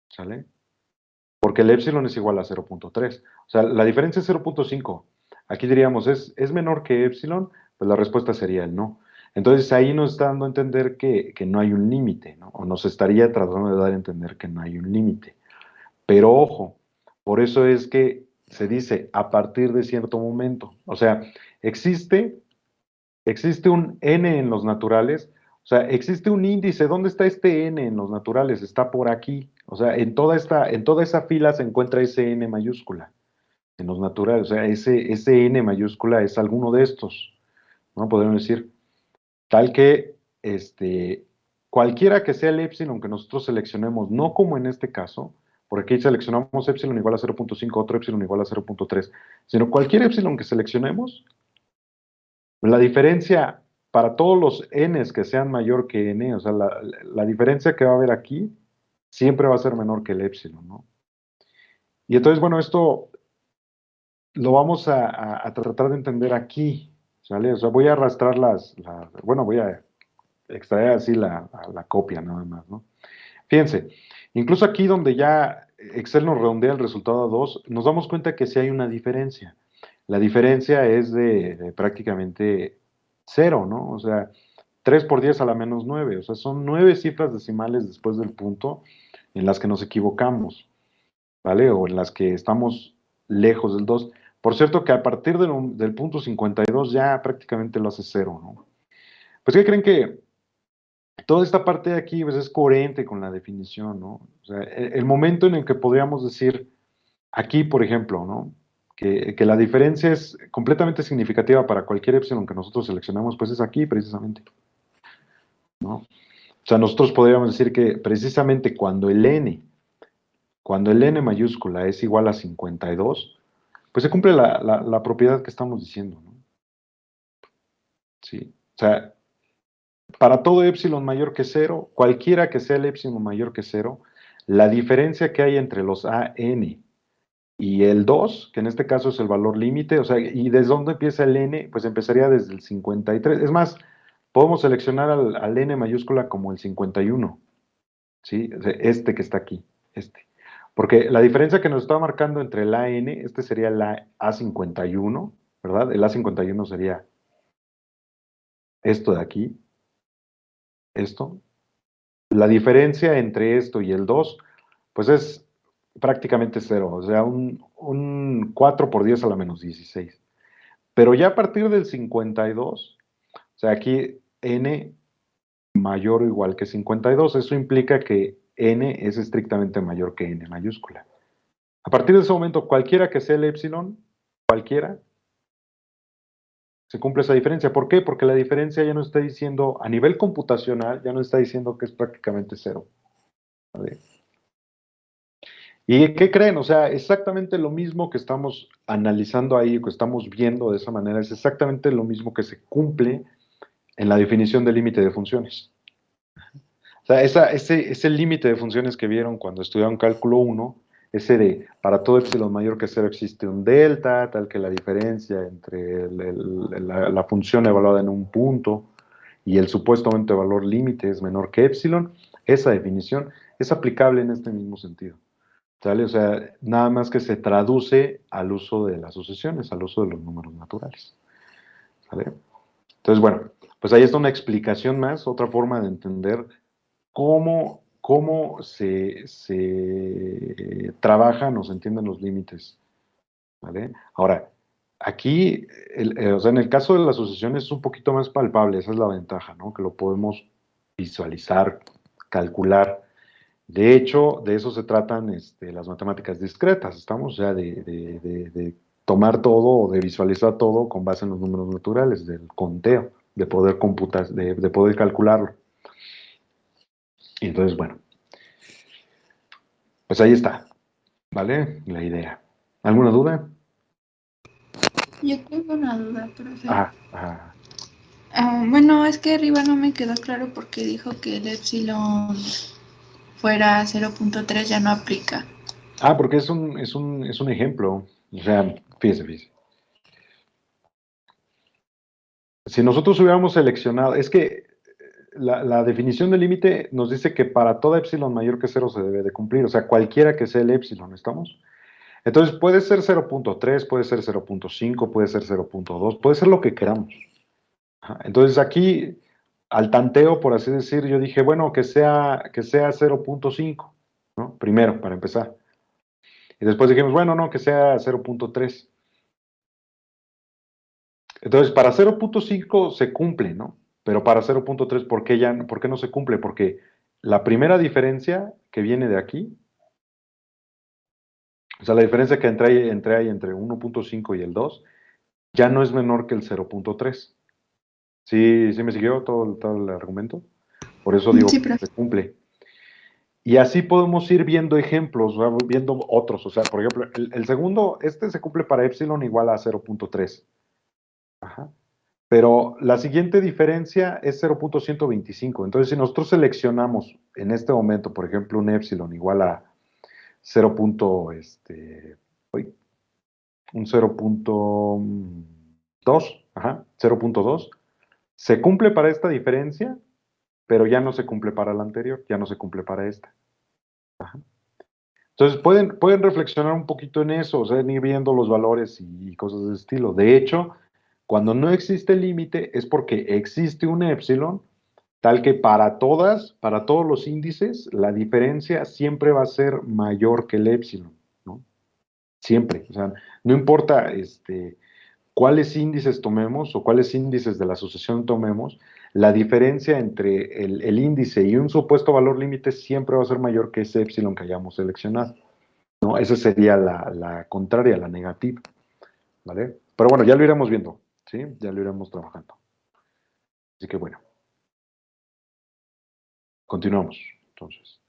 ¿sale? porque el épsilon es igual a 0.3. O sea, la diferencia es 0.5. Aquí diríamos, ¿es menor que épsilon? Pues la respuesta sería el no. Entonces ahí nos está dando a entender que no hay un límite, ¿no? O nos estaría tratando de dar a entender que no hay un límite. Pero ojo, por eso es que se dice a partir de cierto momento. O sea, existe un n en los naturales, o sea, existe un índice. ¿Dónde está este n en los naturales? Está por aquí. O sea, en toda esa fila se encuentra ese n mayúscula, en los naturales. O sea, ese n mayúscula es alguno de estos, ¿no? Podemos decir, tal que cualquiera que sea el épsilon que nosotros seleccionemos, no como en este caso, porque aquí seleccionamos épsilon igual a 0.5, otro épsilon igual a 0.3, sino cualquier épsilon que seleccionemos, la diferencia para todos los n's que sean mayor que n, o sea, la diferencia que va a haber aquí siempre va a ser menor que el épsilon, ¿no? Y entonces, bueno, esto lo vamos a tratar de entender aquí, ¿sale? O sea, voy a arrastrar bueno, voy a extraer así la copia nada más, ¿no? Fíjense, incluso aquí donde ya Excel nos redondea el resultado a 2, nos damos cuenta que sí hay una diferencia. La diferencia es de prácticamente 0, ¿no? O sea, 3 por 10 a la menos 9. O sea, son 9 cifras decimales después del punto en las que nos equivocamos, ¿vale? O en las que estamos lejos del 2. Por cierto que a partir del punto 52 ya prácticamente lo hace 0, ¿no? Pues, ¿qué creen que toda esta parte de aquí pues, es coherente con la definición, ¿no? O sea, el momento en el que podríamos decir aquí, por ejemplo, ¿no? Que la diferencia es completamente significativa para cualquier epsilon que nosotros seleccionamos, pues es aquí precisamente, ¿no? O sea, nosotros podríamos decir que precisamente cuando el n mayúscula es igual a 52, pues se cumple la propiedad que estamos diciendo, ¿no? Sí. O sea, para todo épsilon mayor que 0, cualquiera que sea el épsilon mayor que 0, la diferencia que hay entre los AN y el 2, que en este caso es el valor límite, o sea, ¿y desde dónde empieza el n? Pues empezaría desde el 53. Es más, podemos seleccionar al n mayúscula como el 51, ¿sí? O sea, este que está aquí, este. Porque la diferencia que nos está marcando entre el AN, este sería el A51, ¿verdad? El A51 sería esto de aquí, esto. La diferencia entre esto y el 2, pues es prácticamente 0, o sea, un 4 por 10 a la menos 16. Pero ya a partir del 52, o sea, aquí n mayor o igual que 52, eso implica que n es estrictamente mayor que n mayúscula. A partir de ese momento, cualquiera que sea el epsilon, cualquiera, se cumple esa diferencia. ¿Por qué? Porque la diferencia ya no está diciendo, a nivel computacional, ya no está diciendo que es prácticamente 0. ¿Vale? ¿Y qué creen? O sea, exactamente lo mismo que estamos analizando ahí, que estamos viendo de esa manera, es exactamente lo mismo que se cumple en la definición del límite de funciones. O sea, ese límite de funciones que vieron cuando estudiaron cálculo 1, ese de para todo epsilon mayor que 0 existe un delta, tal que la diferencia entre la función evaluada en un punto y el supuestamente valor límite es menor que epsilon, esa definición es aplicable en este mismo sentido. ¿Sale? O sea, nada más que se traduce al uso de las sucesiones, al uso de los números naturales. ¿Sale? Entonces, bueno, pues ahí está una explicación más, otra forma de entender cómo se trabajan o se entienden los límites. ¿Vale? Ahora, aquí, o sea, en el caso de las sucesiones es un poquito más palpable, esa es la ventaja, ¿no? Que lo podemos visualizar, calcular. De hecho, de eso se tratan las matemáticas discretas, ¿estamos? O sea, de tomar todo o de visualizar todo con base en los números naturales, del conteo, de poder computar, de poder calcularlo. Y entonces, bueno, pues ahí está, ¿vale? La idea. ¿Alguna duda? Yo tengo una duda, profe. Bueno, es que arriba no me quedó claro porque dijo que el epsilon fuera 0.3 ya no aplica. Porque es un ejemplo. O sea, fíjese. Si nosotros hubiéramos seleccionado, es que la definición del límite nos dice que para toda epsilon mayor que 0 se debe de cumplir, o sea, cualquiera que sea el epsilon, ¿estamos? Entonces puede ser 0.3, puede ser 0.5, puede ser 0.2, puede ser lo que queramos. Ajá. Entonces aquí, al tanteo, por así decir, yo dije, bueno, que sea 0.5, ¿no? Primero, para empezar. Y después dijimos, bueno, no, que sea 0.3. Entonces, para 0.5 se cumple, ¿no? Pero para 0.3, ¿por qué no se cumple? Porque la primera diferencia que viene de aquí, o sea, la diferencia que entre 1.5 y el 2, ya no es menor que el 0.3. ¿Sí me siguió todo el argumento? Por eso digo Sí, que profe. se cumple. Y así podemos ir viendo ejemplos, ¿no? Viendo otros. O sea, por ejemplo, el segundo, se cumple para epsilon igual a 0.3. Ajá. Pero la siguiente diferencia es 0.125. Entonces, si nosotros seleccionamos en este momento, por ejemplo, un epsilon igual a 0. Un 0.2, ajá, 0.2, se cumple para esta diferencia, pero ya no se cumple para la anterior, ya no se cumple para esta. Ajá. Entonces, pueden reflexionar un poquito en eso, o sea, ir viendo los valores y cosas de ese estilo. De hecho, cuando no existe límite es porque existe un epsilon tal que para todos los índices, la diferencia siempre va a ser mayor que el epsilon, ¿no? Siempre. O sea, no importa cuáles índices tomemos o cuáles índices de la asociación tomemos, la diferencia entre el índice y un supuesto valor límite siempre va a ser mayor que ese epsilon que hayamos seleccionado, ¿no? Esa sería la contraria, la negativa, ¿vale? Pero bueno, ya lo iremos viendo, ¿sí? Ya lo iremos trabajando. Así que bueno, continuamos, entonces.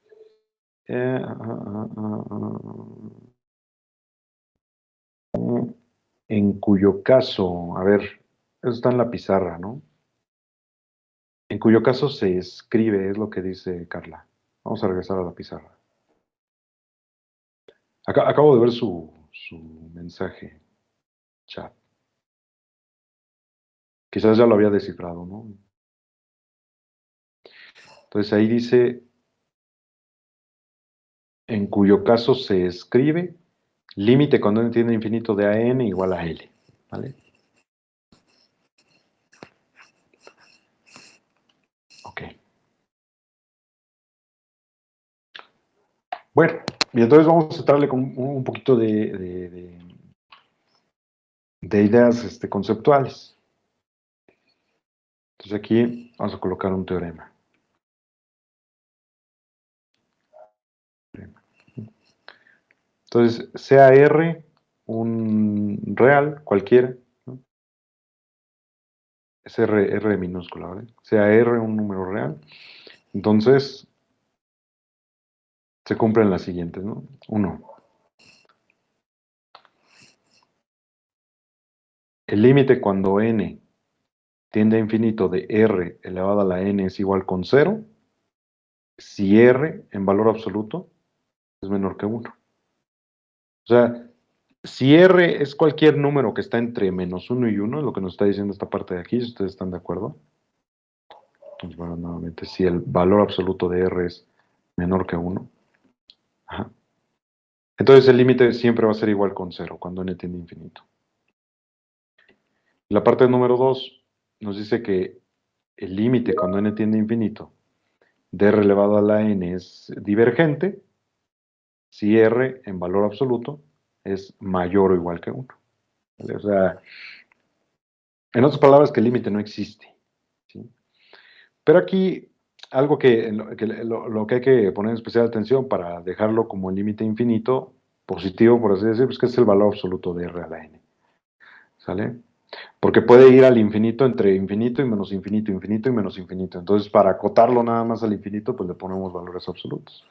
En cuyo caso, a ver, eso está en la pizarra, ¿no? En cuyo caso se escribe, es lo que dice Carla. Vamos a regresar a la pizarra. Acabo de ver su mensaje, chat. Quizás ya lo había descifrado, ¿no? Entonces ahí dice, en cuyo caso se escribe, límite cuando n tiende a infinito de AN igual a L, ¿vale? Ok. Bueno, y entonces vamos a entrarle con un poquito de ideas conceptuales. Entonces aquí vamos a colocar un teorema. Entonces, sea R un real, cualquiera, ¿no? Es R minúscula, ¿vale? Sea R un número real, entonces se cumplen las siguientes, ¿no? 1. El límite cuando n tiende a infinito de r elevado a la n es igual con 0, si r en valor absoluto es menor que 1. O sea, si r es cualquier número que está entre -1 y 1, es lo que nos está diciendo esta parte de aquí, si ustedes están de acuerdo. Entonces, bueno, nuevamente, si el valor absoluto de r es menor que 1, ajá, entonces el límite siempre va a ser igual con 0 cuando n tiende a infinito. La parte número 2 nos dice que el límite cuando n tiende a infinito de r elevado a la n es divergente si r en valor absoluto es mayor o igual que 1. ¿Vale? O sea, en otras palabras, que el límite no existe, ¿sí? Pero aquí, algo lo que hay que poner en especial atención para dejarlo como el límite infinito, positivo, por así decirlo, es que es el valor absoluto de r a la n. ¿Sale? Porque puede ir al infinito entre infinito y menos infinito, infinito y menos infinito. Entonces, para acotarlo nada más al infinito, pues le ponemos valores absolutos.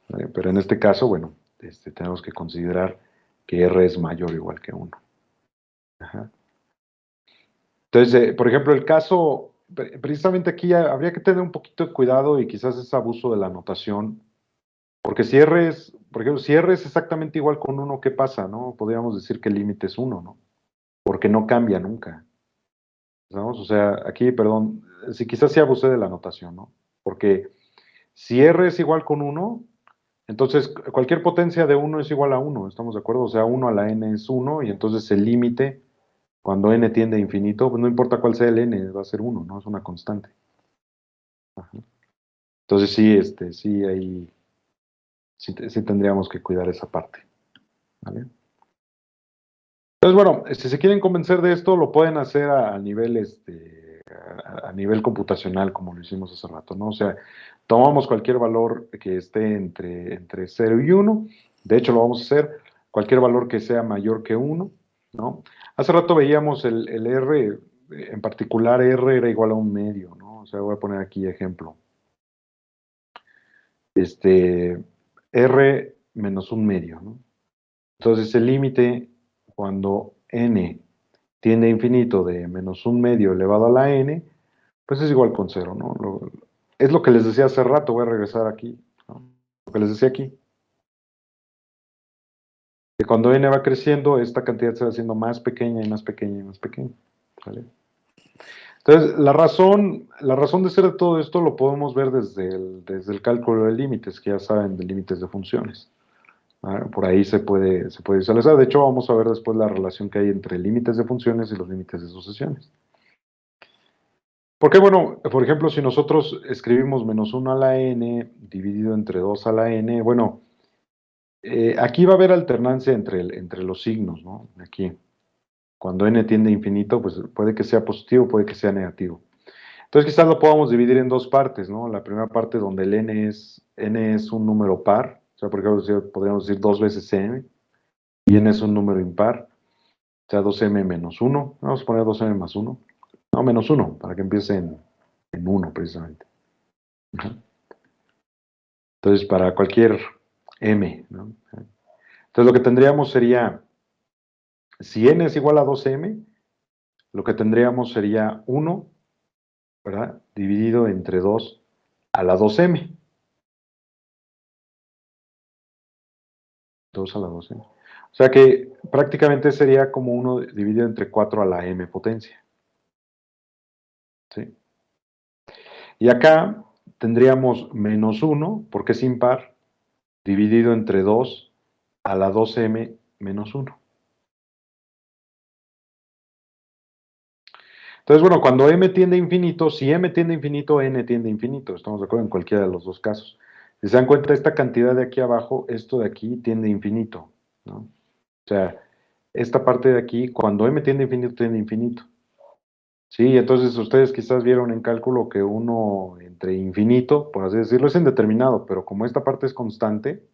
¿Vale? Pero en este caso, bueno, tenemos que considerar que r es mayor o igual que 1. Ajá. Entonces, por ejemplo, el caso, precisamente aquí habría que tener un poquito de cuidado y quizás es abuso de la notación, porque si r es, por ejemplo, si r es exactamente igual con 1, ¿qué pasa, no? Podríamos decir que el límite es 1, ¿no? Porque no cambia nunca. ¿Sabes? O sea, aquí, perdón, si quizás sí abusé de la notación, ¿no? Porque si R es igual con 1, entonces cualquier potencia de 1 es igual a 1, ¿estamos de acuerdo? O sea, 1 a la n es 1 y entonces el límite, cuando n tiende a infinito, pues no importa cuál sea el n, va a ser 1, ¿no? Es una constante. Ajá. Entonces sí, sí, ahí sí tendríamos que cuidar esa parte, ¿vale? Entonces, bueno, si se quieren convencer de esto, lo pueden hacer a nivel, a nivel computacional, como lo hicimos hace rato, ¿no? O sea, tomamos cualquier valor que esté entre 0 y 1, de hecho lo vamos a hacer, cualquier valor que sea mayor que 1, ¿no? Hace rato veíamos el R, en particular R era igual a un medio, ¿no? O sea, voy a poner aquí ejemplo. R menos un medio, ¿no? Entonces el límite cuando n tiende a infinito de menos un medio elevado a la n, pues es igual con cero, ¿no? Es lo que les decía hace rato, voy a regresar aquí, ¿no? Lo que les decía aquí, que cuando n va creciendo, esta cantidad se va haciendo más pequeña y más pequeña y más pequeña, ¿vale? Entonces, la razón de ser de todo esto lo podemos ver desde el cálculo de límites, que ya saben, de límites de funciones. Por ahí se puede visualizar. De hecho, vamos a ver después la relación que hay entre límites de funciones y los límites de sucesiones. Porque, bueno, por ejemplo, si nosotros escribimos menos 1 a la n dividido entre 2 a la n, bueno, aquí va a haber alternancia entre los signos, ¿no? Aquí. Cuando n tiende a infinito, pues puede que sea positivo, puede que sea negativo. Entonces, quizás lo podamos dividir en dos partes, ¿no? La primera parte donde el n es un número par, o sea, por ejemplo, podríamos decir 2 veces m, y n es un número impar, o sea, 2m menos 1. Vamos a poner 2m más 1. No, menos 1, para que empiece en 1, precisamente. Entonces, para cualquier m, ¿no? Entonces, lo que tendríamos sería, si n es igual a 2m, lo que tendríamos sería 1, ¿verdad? Dividido entre 2 a la 2m. 2 a la 2m. O sea que prácticamente sería como 1 dividido entre 4 a la m potencia. ¿Sí? Y acá tendríamos menos 1, porque es impar, dividido entre 2 a la 2m menos 1. Entonces, bueno, cuando m tiende a infinito, si m tiende a infinito, n tiende a infinito. Estamos de acuerdo en cualquiera de los dos casos. Si se dan cuenta, esta cantidad de aquí abajo, esto de aquí tiende a infinito, ¿no? O sea, esta parte de aquí, cuando m tiende a infinito, tiende a infinito. Sí, entonces ustedes quizás vieron en cálculo que uno entre infinito, por así decirlo, es indeterminado, pero como esta parte es constante,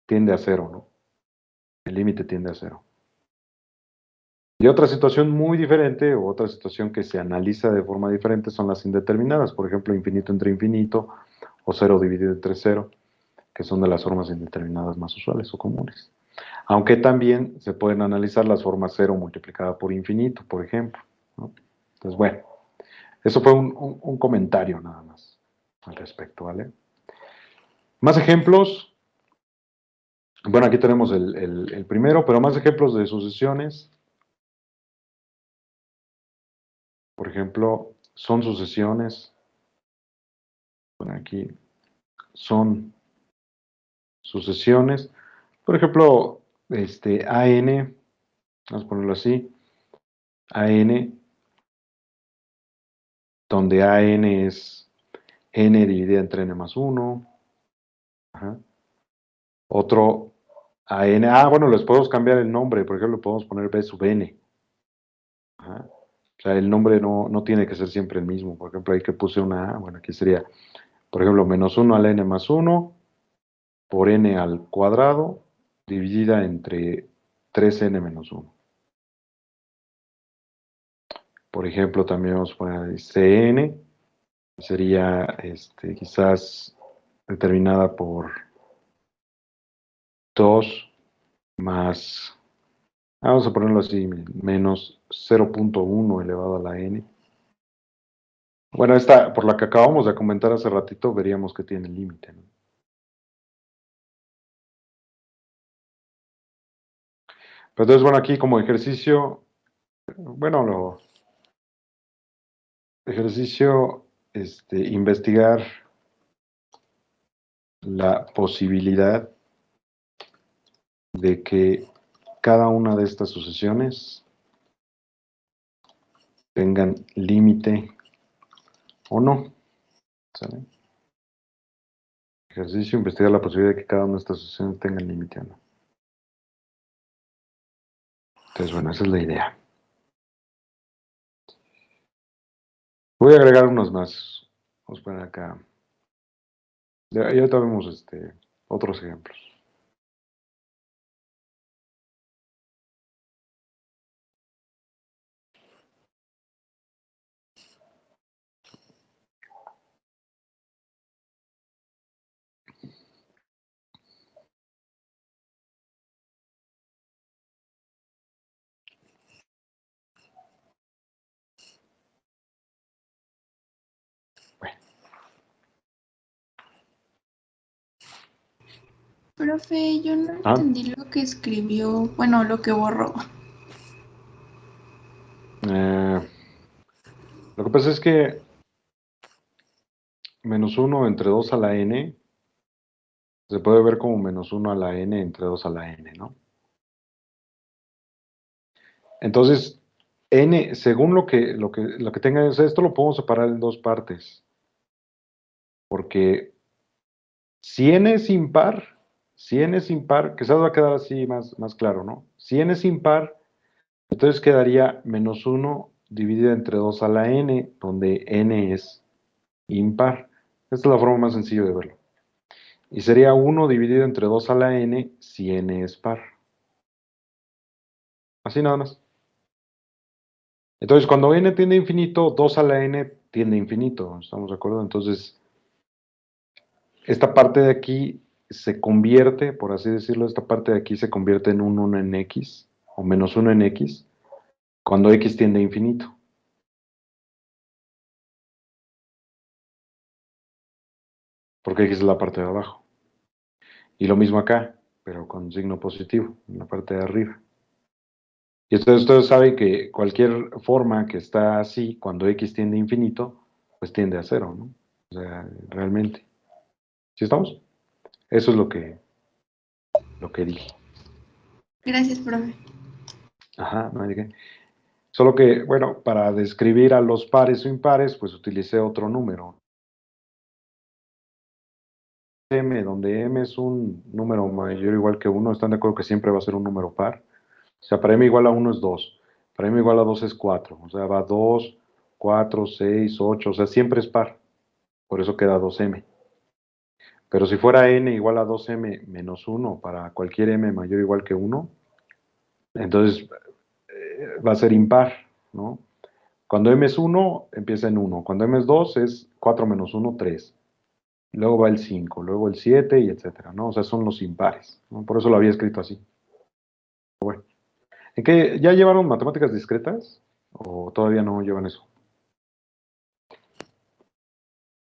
tiende a cero, ¿no? El límite tiende a cero. Y otra situación muy diferente, o otra situación que se analiza de forma diferente, son las indeterminadas. Por ejemplo, infinito entre infinito, o cero dividido entre cero, que son de las formas indeterminadas más usuales o comunes. Aunque también se pueden analizar las formas cero multiplicada por infinito, por ejemplo, ¿no? Entonces, bueno, eso fue un comentario nada más al respecto, ¿vale? Más ejemplos. Bueno, aquí tenemos el primero, pero más ejemplos de sucesiones. Por ejemplo, son sucesiones. Bueno, aquí son sucesiones. Por ejemplo, AN, vamos a ponerlo así, AN, donde AN es N dividida entre N más 1. Ajá. Otro AN, bueno, les podemos cambiar el nombre, por ejemplo, podemos poner B sub N. Ajá. O sea, el nombre no tiene que ser siempre el mismo. Por ejemplo, ahí que puse una A, bueno, aquí sería, por ejemplo, menos 1 al N más 1 por N al cuadrado dividida entre 3N menos 1. Por ejemplo, también vamos a poner Cn, sería quizás determinada por 2 más, vamos a ponerlo así, menos 0.1 elevado a la n. Bueno, esta, por la que acabamos de comentar hace ratito, veríamos que tiene límite, ¿no? Pero entonces, bueno, aquí como ejercicio, bueno, Ejercicio, investigar la posibilidad de que cada una de estas sucesiones tengan límite o no. ¿Sale? Ejercicio, investigar la posibilidad de que cada una de estas sucesiones tengan límite o no. Entonces, bueno, esa es la idea. Voy a agregar unos más. Vamos a poner acá. Ya vemos otros ejemplos. Bueno, Profe, yo no entendí lo que escribió, bueno, lo que borró. Lo que pasa es que menos 1 entre 2 a la n se puede ver como menos 1 a la n entre 2 a la n, ¿no? Entonces, n, según lo que tenga, o sea, esto lo podemos separar en dos partes. Porque si n es impar, quizás va a quedar así más claro, ¿no? Si n es impar, entonces quedaría menos 1 dividido entre 2 a la n, donde n es impar. Esta es la forma más sencilla de verlo. Y sería 1 dividido entre 2 a la n si n es par. Así nada más. Entonces, cuando n tiende a infinito, 2 a la n tiende a infinito. ¿Estamos de acuerdo? Entonces, esta parte de aquí se convierte, por así decirlo, esta parte de aquí se convierte en un 1 en x, o menos 1 en x, cuando x tiende a infinito. Porque x es la parte de abajo. Y lo mismo acá, pero con signo positivo, en la parte de arriba. Y entonces ustedes saben que cualquier forma que está así, cuando x tiende a infinito, pues tiende a cero, ¿no? O sea, realmente. ¿Sí estamos? Eso es lo que dije. Gracias, profe. Ajá, no hay de qué. Solo que, bueno, para describir a los pares o impares, pues utilicé otro número. M, donde M es un número mayor o igual que 1, ¿están de acuerdo que siempre va a ser un número par? O sea, para M igual a 1 es 2, para M igual a 2 es 4, o sea, va 2, 4, 6, 8, o sea, siempre es par, por eso queda 2M. Pero si fuera N igual a 2M menos 1 para cualquier M mayor o igual que 1, entonces va a ser impar, ¿no? Cuando M es 1, empieza en 1. Cuando M es 2, es 4 menos 1, 3. Luego va el 5, luego el 7 y etcétera, ¿no? O sea, son los impares, ¿no? Por eso lo había escrito así. Bueno, ¿en qué ya llevaron matemáticas discretas? ¿O todavía no llevan eso?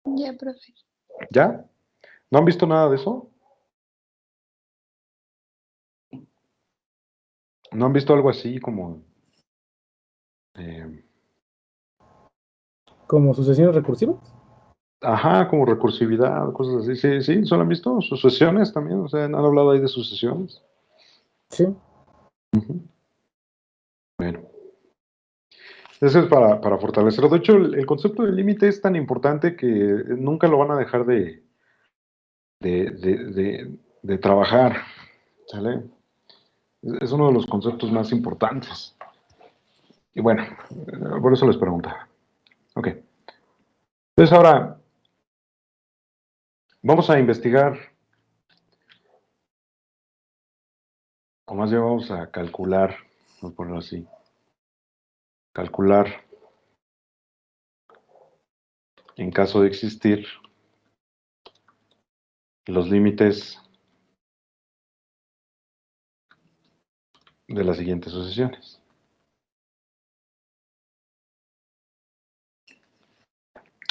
Ya, profe. ¿Ya? ¿No han visto nada de eso? ¿No han visto algo así como... ¿Como sucesiones recursivas? ajá, como recursividad, cosas así? Sí, sí, ¿solo han visto? Sucesiones también, o sea, ¿han hablado ahí de sucesiones? Sí. Bueno. Eso es para fortalecerlo. De hecho, el concepto de límite es tan importante que nunca lo van a dejar de trabajar. ¿Sale? Es uno de los conceptos más importantes. Y bueno, por eso les preguntaba. Ok. Entonces ahora vamos a investigar, o más bien vamos a calcular, vamos a ponerlo así, calcular en caso de existir los límites de las siguientes sucesiones.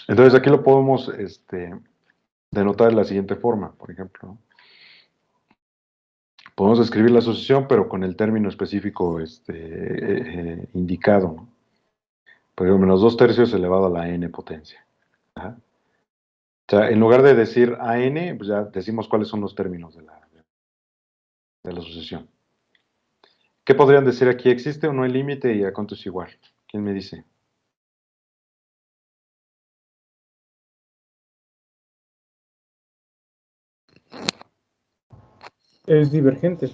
Entonces aquí lo podemos denotar de la siguiente forma, por ejemplo. Podemos escribir la sucesión, pero con el término específico indicado, ¿no? Por ejemplo, menos 2/3 elevado a la n potencia. Ajá. O sea, en lugar de decir an, pues ya decimos cuáles son los términos de la sucesión. ¿Qué podrían decir aquí? ¿Existe o no el límite y a cuánto es igual? ¿Quién me dice? Es divergente,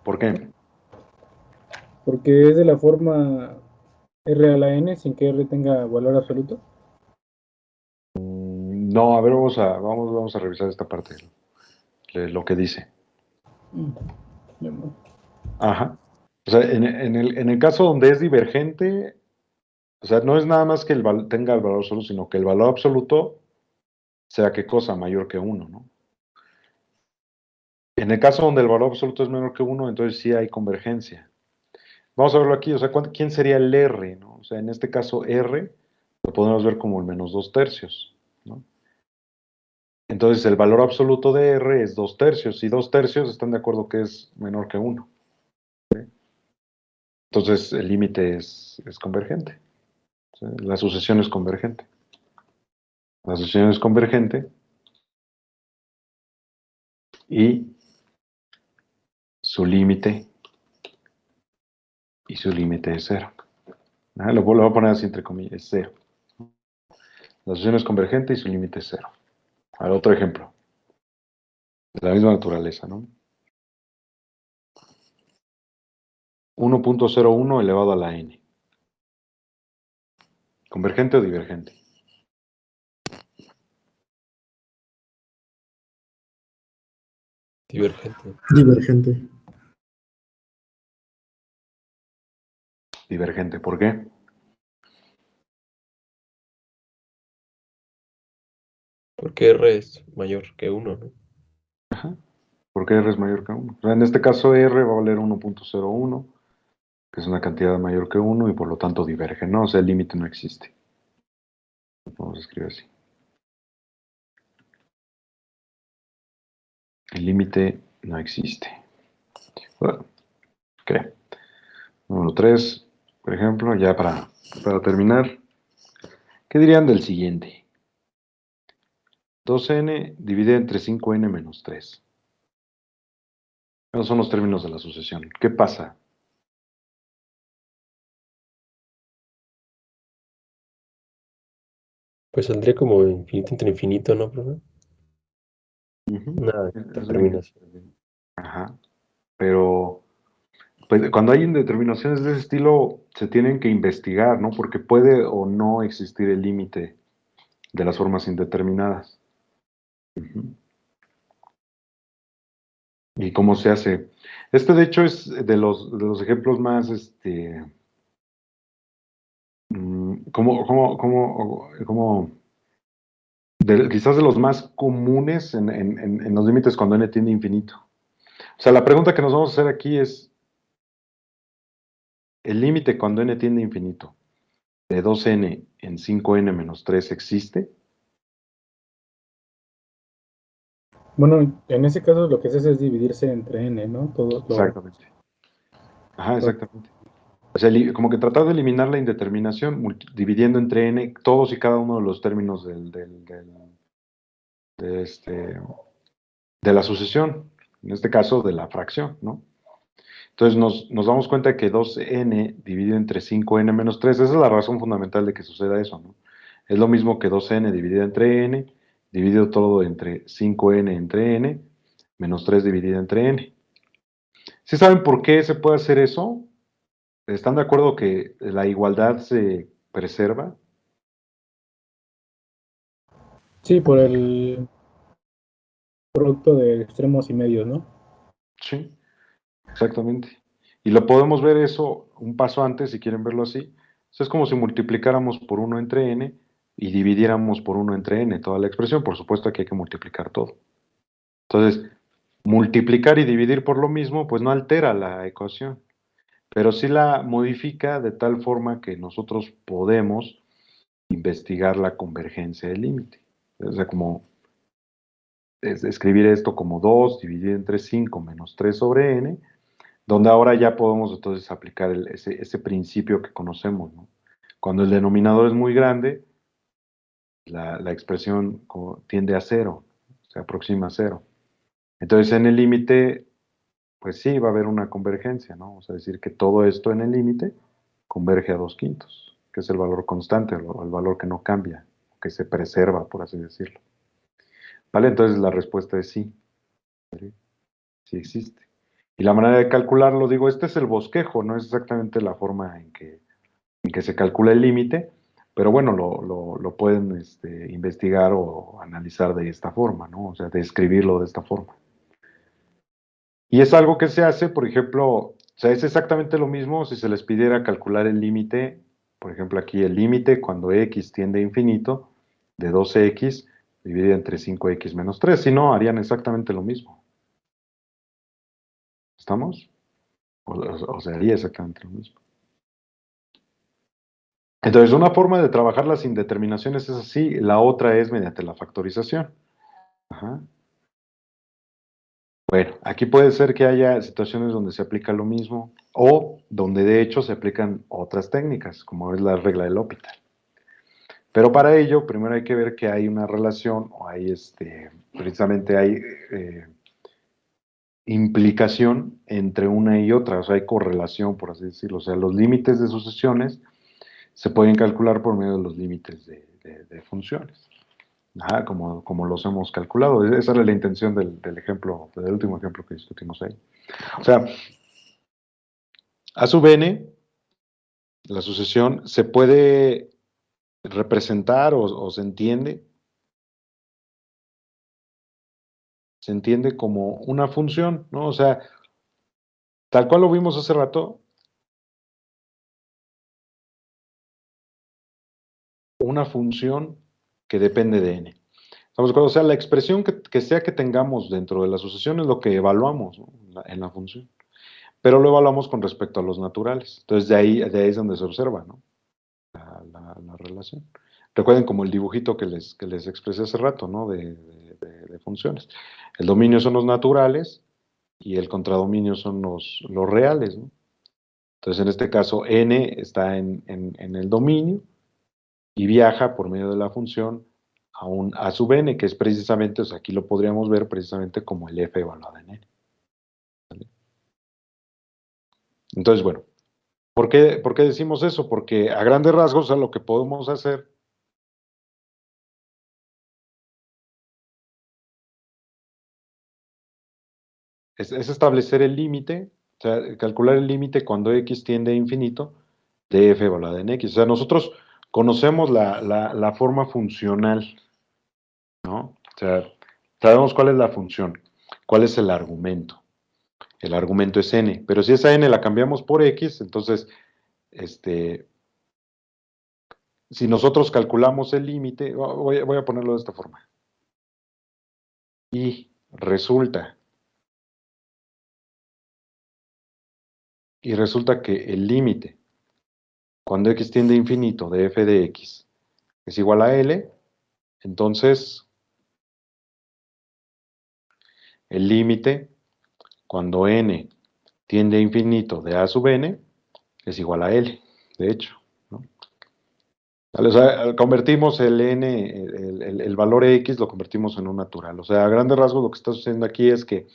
¿Por qué? porque es de la forma R a la N sin que R tenga valor absoluto. No, a ver, vamos a revisar esta parte, lo que dice. Ya no. Ajá. O sea, en el caso donde es divergente, o sea, no es nada más que tenga el valor absoluto, sino que el valor absoluto sea qué cosa, mayor que 1, ¿no? En el caso donde el valor absoluto es menor que 1, entonces sí hay convergencia. Vamos a verlo aquí, o sea, ¿quién sería el R, ¿no? O sea, en este caso R lo podemos ver como el menos 2/3, ¿no? Entonces el valor absoluto de R es 2/3, y 2/3 están de acuerdo que es menor que 1. Entonces el límite es convergente. ¿Sí? La sucesión es convergente. La sucesión es convergente y su límite es 0. Lo voy a poner así entre comillas, es 0. La sucesión es convergente y su límite es 0. Ahora otro ejemplo. De la misma naturaleza, ¿no? 1.01 elevado a la n. ¿Convergente o divergente? Divergente. Divergente. Divergente, ¿por qué? Porque R es mayor que 1, ¿no? Porque R es mayor que 1. O sea, en este caso R va a valer 1.01, que es una cantidad mayor que 1 y por lo tanto diverge, ¿no? O sea, el límite no existe. Vamos a escribir así. El límite no existe. Bueno, ok. Número 3, por ejemplo, ya para terminar. ¿Qué dirían del siguiente? 2n dividido entre 5n menos 3. Esos son los términos de la sucesión. ¿Qué pasa? Pues saldría como infinito entre infinito, ¿no, profe? Una Es lo mismo. determinación. Ajá. Pero pues, cuando hay indeterminaciones de ese estilo, se tienen que investigar, ¿no? Porque puede o no existir el límite de las formas indeterminadas. Ujú. ¿Y cómo se hace? De hecho, es de los ejemplos más, quizás de los más comunes en los límites cuando n tiende a infinito. O sea, la pregunta que nos vamos a hacer aquí es, ¿el límite cuando n tiende a infinito de 2n en 5n menos 3 existe? Bueno, en ese caso lo que se hace es dividirse entre N, ¿no? Exactamente. Ajá, exactamente. O sea, como que tratar de eliminar la indeterminación dividiendo entre n todos y cada uno de los términos de la sucesión, en este caso de la fracción, ¿no? Entonces nos damos cuenta que 2n dividido entre 5n menos 3, esa es la razón fundamental de que suceda eso, ¿no? Es lo mismo que 2n dividido entre n, dividido todo entre 5n entre n, menos 3 dividido entre n. ¿Sí saben por qué se puede hacer eso? ¿Están de acuerdo que la igualdad se preserva? Sí, por el producto de extremos y medios, ¿no? Sí, exactamente. Y lo podemos ver eso un paso antes, si quieren verlo así. Es como si multiplicáramos por 1 entre n y dividiéramos por 1 entre n toda la expresión. Por supuesto que hay que multiplicar todo. Entonces, multiplicar y dividir por lo mismo, pues no altera la ecuación, pero sí la modifica de tal forma que nosotros podemos investigar la convergencia del límite. O sea, como escribir esto como 2 dividido entre 5 menos 3 sobre n, donde ahora ya podemos entonces aplicar ese principio que conocemos, ¿no? Cuando el denominador es muy grande, la expresión tiende a cero, se aproxima a cero. Entonces en el límite, pues sí, va a haber una convergencia, ¿no? O sea, decir que todo esto en el límite converge a 2/5, que es el valor constante, el valor que no cambia, que se preserva, por así decirlo. ¿Vale? Entonces la respuesta es sí, sí existe. Y la manera de calcularlo, digo, este es el bosquejo, no es exactamente la forma en que se calcula el límite, pero bueno, lo pueden investigar o analizar de esta forma, ¿no? O sea, describirlo de esta forma. Y es algo que se hace, por ejemplo, o sea, es exactamente lo mismo si se les pidiera calcular el límite, por ejemplo, aquí el límite cuando x tiende a infinito de 12x dividido entre 5x menos 3, si no, harían exactamente lo mismo. ¿Estamos? O se haría exactamente lo mismo. Entonces, una forma de trabajar las indeterminaciones es así, la otra es mediante la factorización. Ajá. Bueno, aquí puede ser que haya situaciones donde se aplica lo mismo o donde de hecho se aplican otras técnicas, como es la regla del L'Hopital. Pero para ello, primero hay que ver que hay una relación o hay precisamente hay implicación entre una y otra, o sea, hay correlación, por así decirlo. O sea, los límites de sucesiones se pueden calcular por medio de los límites de funciones. Ajá, como los hemos calculado. Esa era la intención del ejemplo, del último ejemplo que discutimos ahí. O sea, a sub n, la sucesión, se puede representar o se entiende como una función, ¿no? O sea, tal cual lo vimos hace rato, una función que depende de n. ¿Estamos de acuerdo? O sea, la expresión que sea que tengamos dentro de la sucesión es lo que evaluamos, ¿no? en la función. Pero lo evaluamos con respecto a los naturales. Entonces, de ahí es donde se observa, ¿no? La relación. Recuerden como el dibujito que les expresé hace rato, ¿no? De funciones. El dominio son los naturales y el contradominio son los reales, ¿no? Entonces, en este caso, n está en el dominio y viaja por medio de la función a sub n, que es precisamente, o sea, aquí lo podríamos ver precisamente como el f evaluado en n. ¿Vale? Entonces, bueno, ¿por qué decimos eso? Porque a grandes rasgos, o sea, lo que podemos hacer es establecer el límite, o sea, calcular el límite cuando x tiende a infinito de f evaluada en x. O sea, nosotros conocemos la forma funcional, ¿no? O sea, sabemos cuál es la función, cuál es el argumento. El argumento es n, pero si esa n la cambiamos por x, entonces, si nosotros calculamos el límite, voy a ponerlo de esta forma. Y resulta que el límite, cuando x tiende a infinito de f de x, es igual a L, entonces el límite, cuando n tiende a infinito de a sub n, es igual a L, de hecho, ¿no? O sea, convertimos el n, el valor x, lo convertimos en un natural. O sea, a grandes rasgos lo que está sucediendo aquí es que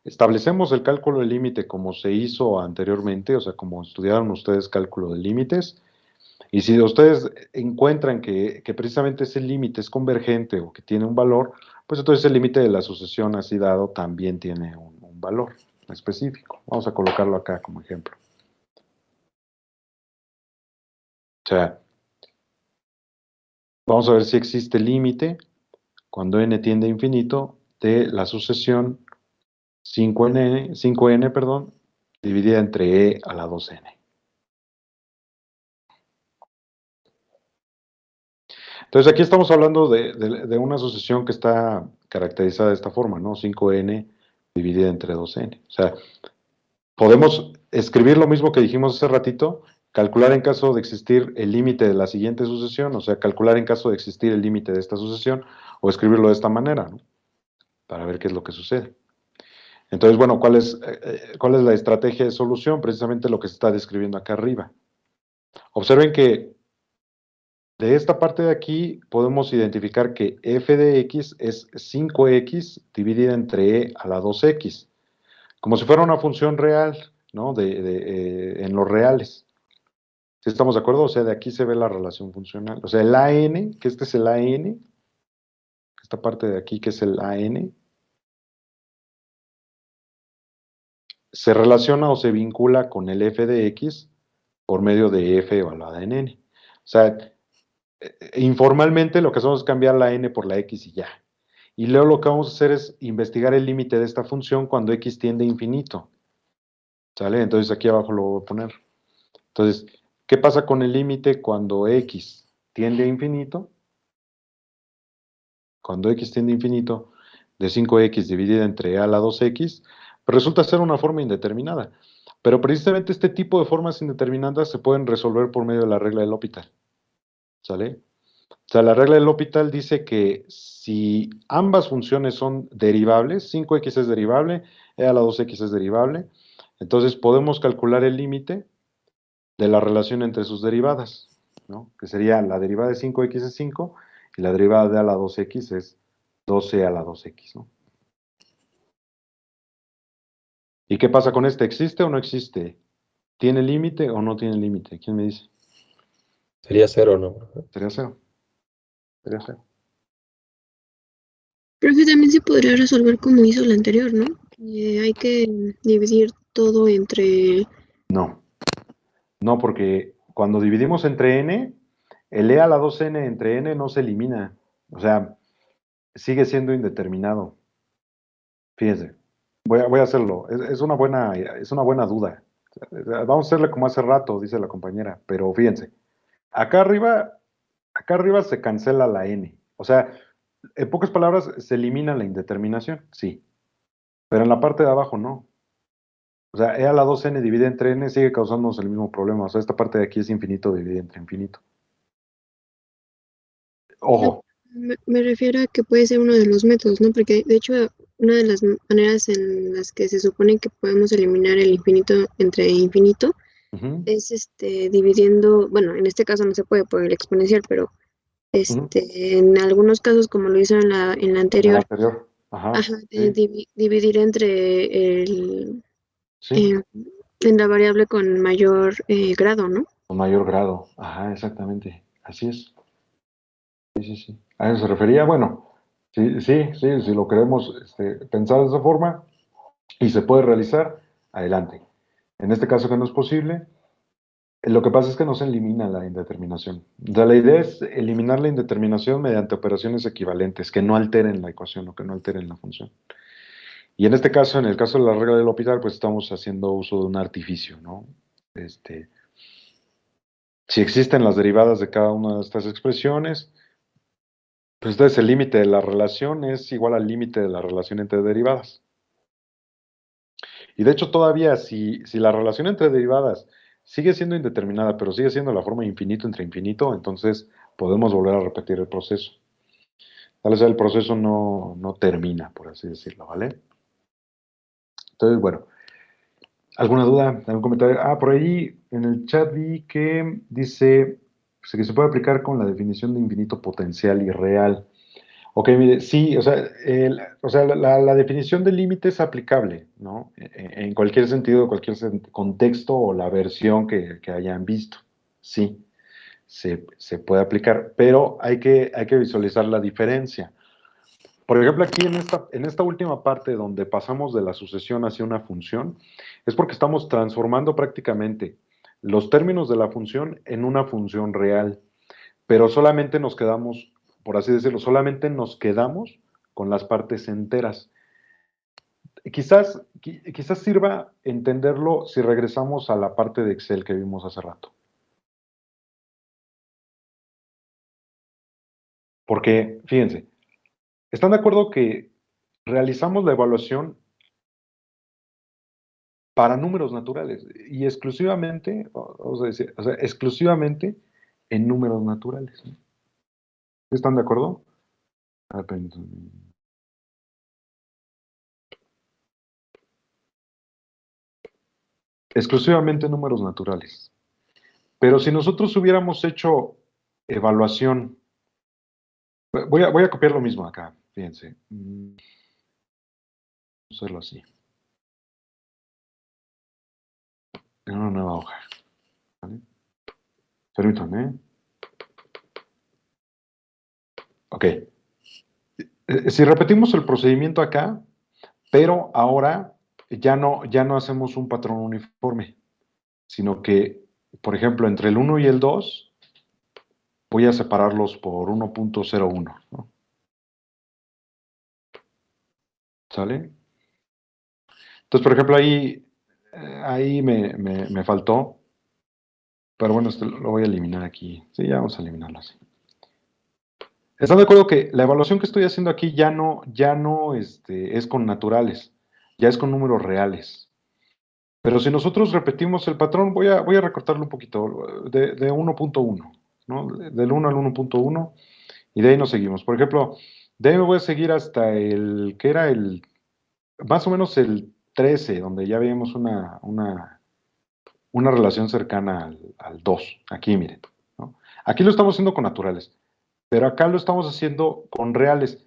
establecemos el cálculo del límite como se hizo anteriormente, o sea, como estudiaron ustedes cálculo de límites, y si ustedes encuentran que precisamente ese límite es convergente o que tiene un valor, pues entonces el límite de la sucesión así dado también tiene un valor específico. Vamos a colocarlo acá como ejemplo. O sea, vamos a ver si existe límite cuando n tiende a infinito de la sucesión 5n, perdón, dividida entre e a la 2n. Entonces aquí estamos hablando de una sucesión que está caracterizada de esta forma, ¿no? 5n dividida entre 2n. O sea, podemos escribir lo mismo que dijimos hace ratito, calcular en caso de existir el límite de la siguiente sucesión, o sea, calcular en caso de existir el límite de esta sucesión, o escribirlo de esta manera, ¿no? Para ver qué es lo que sucede. Entonces, bueno, ¿cuál es la estrategia de solución? Precisamente lo que se está describiendo acá arriba. Observen que de esta parte de aquí podemos identificar que f de x es 5x dividida entre e a la 2x, como si fuera una función real, ¿no? En los reales. ¿Sí estamos de acuerdo? O sea, de aquí se ve la relación funcional. O sea, el AN, que este es el AN, esta parte de aquí que es el AN, se relaciona o se vincula con el f de x por medio de f evaluada en n. O sea, informalmente lo que hacemos es cambiar la n por la x y ya. Y luego lo que vamos a hacer es investigar el límite de esta función cuando x tiende a infinito. ¿Sale? Entonces aquí abajo lo voy a poner. Entonces, ¿qué pasa con el límite cuando x tiende a infinito? Cuando x tiende a infinito, de 5x dividida entre a la 2x, pues resulta ser una forma indeterminada. Pero precisamente este tipo de formas indeterminadas se pueden resolver por medio de la regla de L'Hopital. ¿Sale? O sea, la regla de L'Hopital dice que si ambas funciones son derivables, 5x es derivable, e a la 2x es derivable, entonces podemos calcular el límite de la relación entre sus derivadas, ¿no? Que sería la derivada de 5x es 5 y la derivada de a la 2x es 12 a la 2x, ¿no? ¿Y qué pasa con este? ¿Existe o no existe? ¿Tiene límite o no tiene límite? ¿Quién me dice? Sería 0, ¿no? Sería cero. Sería cero. Profe, también se podría resolver como hizo la anterior, ¿no? Hay que dividir todo entre... No. No, porque cuando dividimos entre n, el e a la 2n entre n no se elimina. O sea, sigue siendo indeterminado. Fíjense. Voy a hacerlo. Es una buena duda. Vamos a hacerle como hace rato, dice la compañera. Pero fíjense. Acá arriba se cancela la n. O sea, en pocas palabras, se elimina la indeterminación. Sí. Pero en la parte de abajo no. O sea, e a la 2n dividida entre n sigue causándonos el mismo problema. O sea, esta parte de aquí es infinito dividida entre infinito. Ojo. Me refiero a que puede ser uno de los métodos, ¿no? Porque de hecho una de las maneras en las que se supone que podemos eliminar el infinito entre infinito Ujú, es dividiendo, bueno, en este caso no se puede por el exponencial, pero ujú. en algunos casos como lo hizo en la En el anterior, anterior. Ajá. ajá, Sí, dividir entre el sí. eh, en la variable con mayor grado, ¿no? Con mayor grado. Ajá, exactamente. Así es. Sí, sí, sí. A eso se refería. Bueno, sí, sí, sí, si lo queremos pensar de esa forma y se puede realizar, adelante. En este caso que no es posible, lo que pasa es que no se elimina la indeterminación. O sea, la idea es eliminar la indeterminación mediante operaciones equivalentes que no alteren la ecuación o que no alteren la función. Y en este caso, en el caso de la regla del L'Hopital, pues estamos haciendo uso de un artificio, ¿no? Si existen las derivadas de cada una de estas expresiones, pues entonces el límite de la relación es igual al límite de la relación entre derivadas. Y de hecho todavía si la relación entre derivadas sigue siendo indeterminada, pero sigue siendo la forma infinito entre infinito, entonces podemos volver a repetir el proceso. Tal vez el proceso no termina, por así decirlo, ¿vale? Entonces, bueno, ¿alguna duda? ¿Algún comentario? Ah, por ahí en el chat vi que dice pues, que se puede aplicar con la definición de infinito potencial y real. Ok, mire, sí, o sea, la definición de límite es aplicable, ¿no? En cualquier sentido, cualquier contexto o la versión que hayan visto. Sí, se puede aplicar, pero hay que visualizar la diferencia. Por ejemplo, aquí en esta última parte donde pasamos de la sucesión hacia una función, es porque estamos transformando prácticamente los términos de la función en una función real, pero solamente nos quedamos, por así decirlo, solamente nos quedamos con las partes enteras. Quizás sirva entenderlo si regresamos a la parte de Excel que vimos hace rato. Porque, fíjense, ¿están de acuerdo que realizamos la evaluación para números naturales y exclusivamente, vamos a decir, o sea, exclusivamente en números naturales? ¿No? ¿Están de acuerdo? Ah, permítanme. exclusivamente números naturales. Pero si nosotros hubiéramos hecho evaluación, voy a copiar lo mismo acá, fíjense. Vamos a hacerlo así. En una nueva hoja. ¿Vale? Permítanme. Ok. Si repetimos el procedimiento acá, pero ahora ya no hacemos un patrón uniforme, sino que, por ejemplo, entre el 1 y el 2, voy a separarlos por 1.01, ¿no? ¿Sale? Entonces, por ejemplo, ahí me faltó, pero bueno, lo voy a eliminar aquí. Sí, ya vamos a eliminarlo así. ¿Están de acuerdo que la evaluación que estoy haciendo aquí ya no es con naturales, ya es con números reales? Pero si nosotros repetimos el patrón, voy a recortarlo un poquito, de 1.1, ¿no? Del 1 al 1.1, y de ahí nos seguimos. Por ejemplo, de ahí me voy a seguir hasta que era más o menos el 13, donde ya veíamos una relación cercana al 2. Aquí, miren, ¿no? Aquí lo estamos haciendo con naturales, pero acá lo estamos haciendo con reales,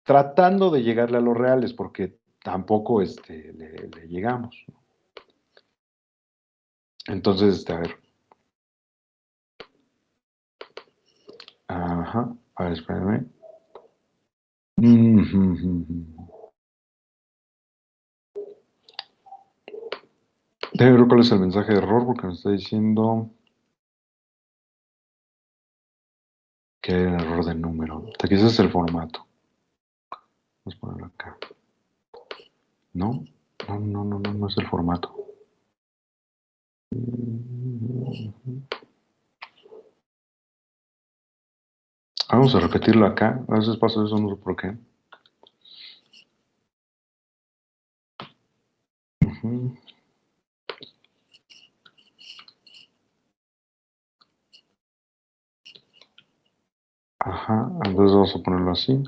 tratando de llegarle a los reales, porque tampoco le llegamos, ¿no? Entonces, a ver. Ajá, a ver, espérame. Déjame ver cuál es el mensaje de error, porque me está diciendo que hay un error de número. Aquí ese es el formato. Vamos a ponerlo acá. No es el formato. Vamos a repetirlo acá. A veces pasa eso, no sé por qué. Ajá, entonces vamos a ponerlo así.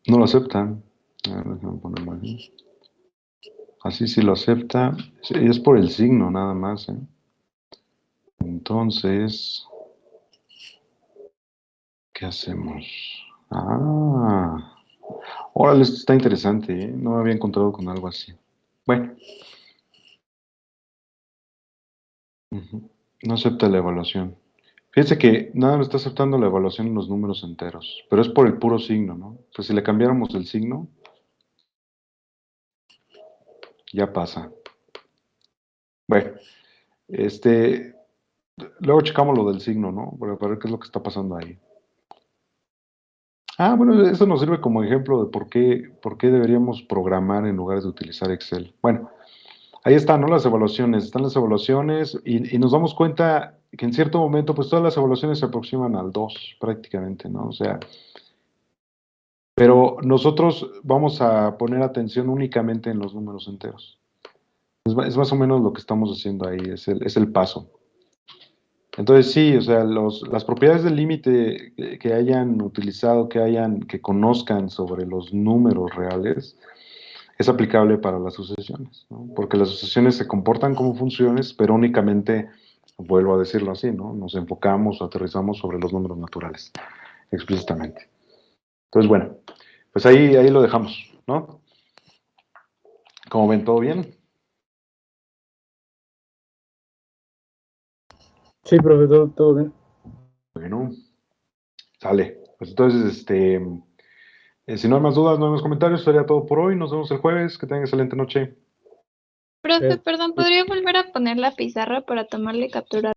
No lo aceptan. A ver, déjame ponerlo así. Así sí lo acepta. Sí, es por el signo nada más, ¿eh? Entonces, ¿qué hacemos? Órale, esto está interesante, ¿eh? No me había encontrado con algo así. Bueno. No acepta la evaluación. Fíjense que nada me está aceptando la evaluación en los números enteros, pero es por el puro signo, ¿no? O sea, si le cambiáramos el signo, ya pasa. Bueno, luego checamos lo del signo, ¿no? Para ver qué es lo que está pasando ahí. Bueno, eso nos sirve como ejemplo de por qué deberíamos programar en lugar de utilizar Excel. Bueno, ahí están, ¿no? Las evaluaciones. Están las evaluaciones y nos damos cuenta que en cierto momento, pues todas las evaluaciones se aproximan al 2 prácticamente, ¿no? O sea, pero nosotros vamos a poner atención únicamente en los números enteros. Es más o menos lo que estamos haciendo ahí, es el paso. Entonces sí, o sea, las propiedades del límite que hayan utilizado, que conozcan sobre los números reales, es aplicable para las sucesiones, ¿no? Porque las sucesiones se comportan como funciones, pero únicamente, vuelvo a decirlo así, ¿no? Nos enfocamos o aterrizamos sobre los números naturales, explícitamente. Entonces, bueno, pues ahí lo dejamos, ¿no? ¿Cómo ven? ¿Todo bien? Sí, profe, todo bien. Bueno, sale. Pues entonces, si no hay más dudas, no hay más comentarios, sería todo por hoy. Nos vemos el jueves. Que tengan excelente noche. Profe, perdón, ¿podría volver a poner la pizarra para tomarle captura?